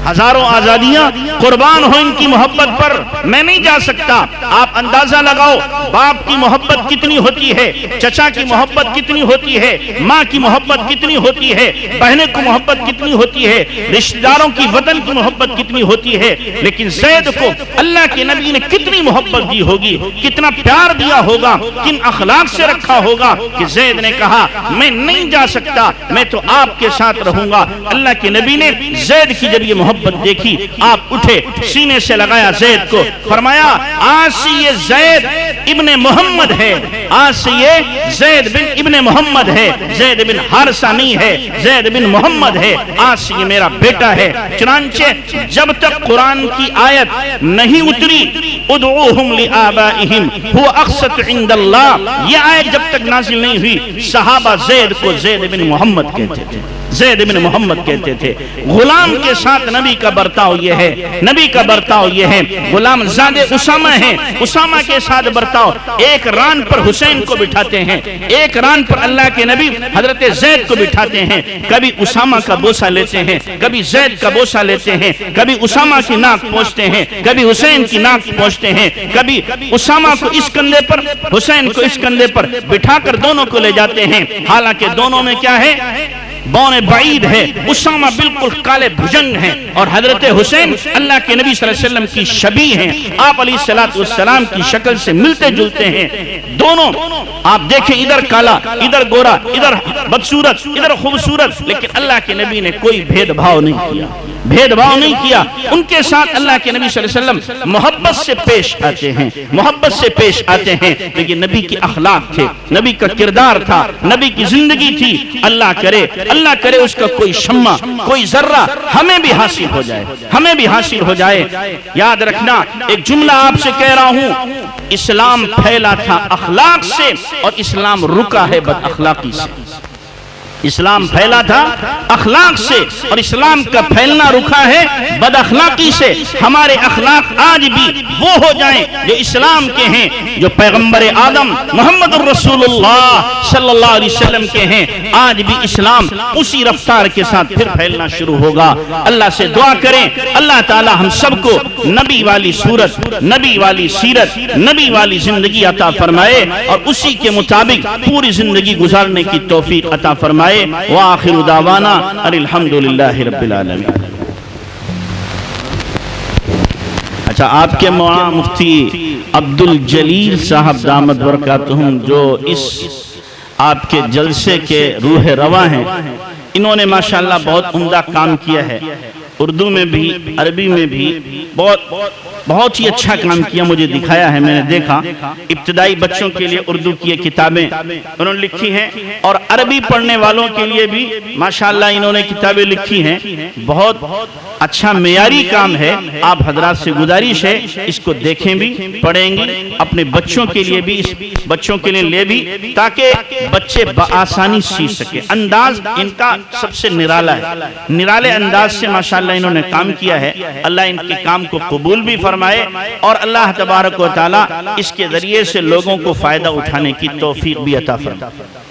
ہزاروں آزادیاں قربان ہو ان کی محبت پر، میں نہیں جا سکتا۔ آپ اندازہ لگاؤ باپ کی محبت کتنی ہوتی ہے، چچا کی محبت کتنی ہوتی ہے، ماں کی محبت کتنی ہوتی ہے، بہنیں کی محبت کتنی ہوتی ہے، رشتہ داروں کی وطن کی محبت کتنی ہوتی ہے، لیکن زید کو اللہ کے نبی نے کتنی محبت دی ہوگی، کتنا پیار دیا ہوگا، کن اخلاق سے رکھا ہوگا کہ زید نے کہا میں نہیں جا سکتا، میں تو آپ کے ساتھ رہوں گا۔ اللہ کے نبی نے زید کی جب یہ محبت دیکھی، آپ اٹھے، سینے سے لگایا زید کو، فرمایا آج سے یہ زید ابن محمد ہے، آج سے یہ زید بن ابن محمد ہے، زید بن حارثہ نہیں ہے، زید بن محمد ہے، آج سے یہ میرا بیٹا ہے۔ چنانچہ جب تک قرآن کی آیت نہیں اتری ادعوہم لآبائہم هو اقسط عند اللہ، یہ آیت جب تک نازل نہیں ہوئی، صحابہ زید کو زید بن محمد کہتے تھے، زید بن محمد کہتے تھے۔ غلام کے ساتھ نبی کا برتاؤ یہ ہے، نبی کا برتاؤ یہ ہے۔ غلام زادے اسامہ ہیں، اسامہ کے ساتھ برتاؤ، ایک ران پر حسین کو بٹھاتے ہیں، ایک ران پر اللہ کے نبی حضرت زید کو بٹھاتے ہیں، کبھی اسامہ کا بوسہ لیتے ہیں، کبھی زید کا بوسہ لیتے ہیں، کبھی اسامہ کی ناک پوچھتے ہیں، کبھی حسین کی ناک پوچھتے ہیں، کبھی اسامہ کو اس کندھے پر، حسین کو اس کندھے پر بٹھا کر دونوں کو لے جاتے ہیں، حالانکہ دونوں میں کیا ہے؟ بون بعید ہے، اسامہ بالکل کالے بھجنگ ہیں، اور حضرت حسین اللہ کے نبی صلی اللہ علیہ وسلم کی شبیہ ہیں، آپ علیہ السلام کی شکل سے ملتے جلتے ہیں دونوں۔ آپ دیکھیں ادھر کالا، ادھر گورا، ادھر بدصورت، ادھر خوبصورت، لیکن اللہ کے نبی نے کوئی بھید بھاؤ نہیں کیا، بھید بھاؤ نہیں کیا۔ ان کے ساتھ اللہ کے نبی صلی اللہ علیہ وسلم محبت سے پیش آتے ہیں، محبت سے پیش آتے ہیں، لیکن نبی کی اخلاق تھے، نبی کا کردار تھا، نبی کی زندگی تھی۔ اللہ کرے اس کا کوئی شمع، کوئی ذرہ ہمیں بھی حاصل ہو جائے، ہمیں بھی حاصل ہو جائے۔ یاد رکھنا ایک جملہ آپ سے کہہ رہا ہوں، اسلام پھیلا تھا اخلاق سے اور اسلام رکا ہے بد اخلاقی سے۔ اسلام پھیلا تھا اخلاق سے اور اسلام کا پھیلنا رکا ہے بد اخلاقی سے۔ ہمارے اخلاق آج بھی وہ ہو جائیں جو اسلام کے ہیں، جو پیغمبر آدم محمد الرسول اللہ صلی اللہ علیہ وسلم کے ہیں، آج بھی اسلام اسی رفتار کے ساتھ پھر پھیلنا شروع ہوگا۔ اللہ سے دعا کریں اللہ تعالی ہم سب کو نبی والی صورت، نبی والی سیرت، نبی والی زندگی عطا فرمائے اور اسی کے مطابق پوری زندگی گزارنے کی توفیق عطا فرمائے۔ وآخر دعوانا الحمدللہ رب العالمین۔ اچھا، آپ کے مولانا مفتی عبدالجلیل صاحب دامت برکاتہم جو اس آپ کے جلسے کے روح رواں ہیں، انہوں نے ماشاءاللہ بہت عمدہ کام کیا ہے، اردو میں بھی عربی میں بھی بہت ہی اچھا کام کیا، مجھے دکھایا ہے، میں نے دیکھا۔ ابتدائی بچوں کے لیے اردو کی یہ کتابیں انہوں نے لکھی ہیں، اور عربی پڑھنے والوں کے لیے بھی ماشاءاللہ انہوں نے کتابیں لکھی ہیں۔ بہت اچھا معیاری کام ہے، آپ حضرات سے گزارش ہے اس کو دیکھیں بھی، پڑھیں گی، اپنے بچوں کے لیے بھی، اس بچوں کے لیے لے بھی، تاکہ بچے بآسانی سیکھ سکیں۔ انداز ان کا سب سے نرالا ہے، نرالے انداز سے ماشاءاللہ انہوں نے کام کیا ہے۔ اللہ ان کے کام کو قبول بھی فرمائے، اور اللہ تبارک و تعالی اس کے ذریعے سے لوگوں کو فائدہ اٹھانے کی توفیق بھی عطا فرمائے۔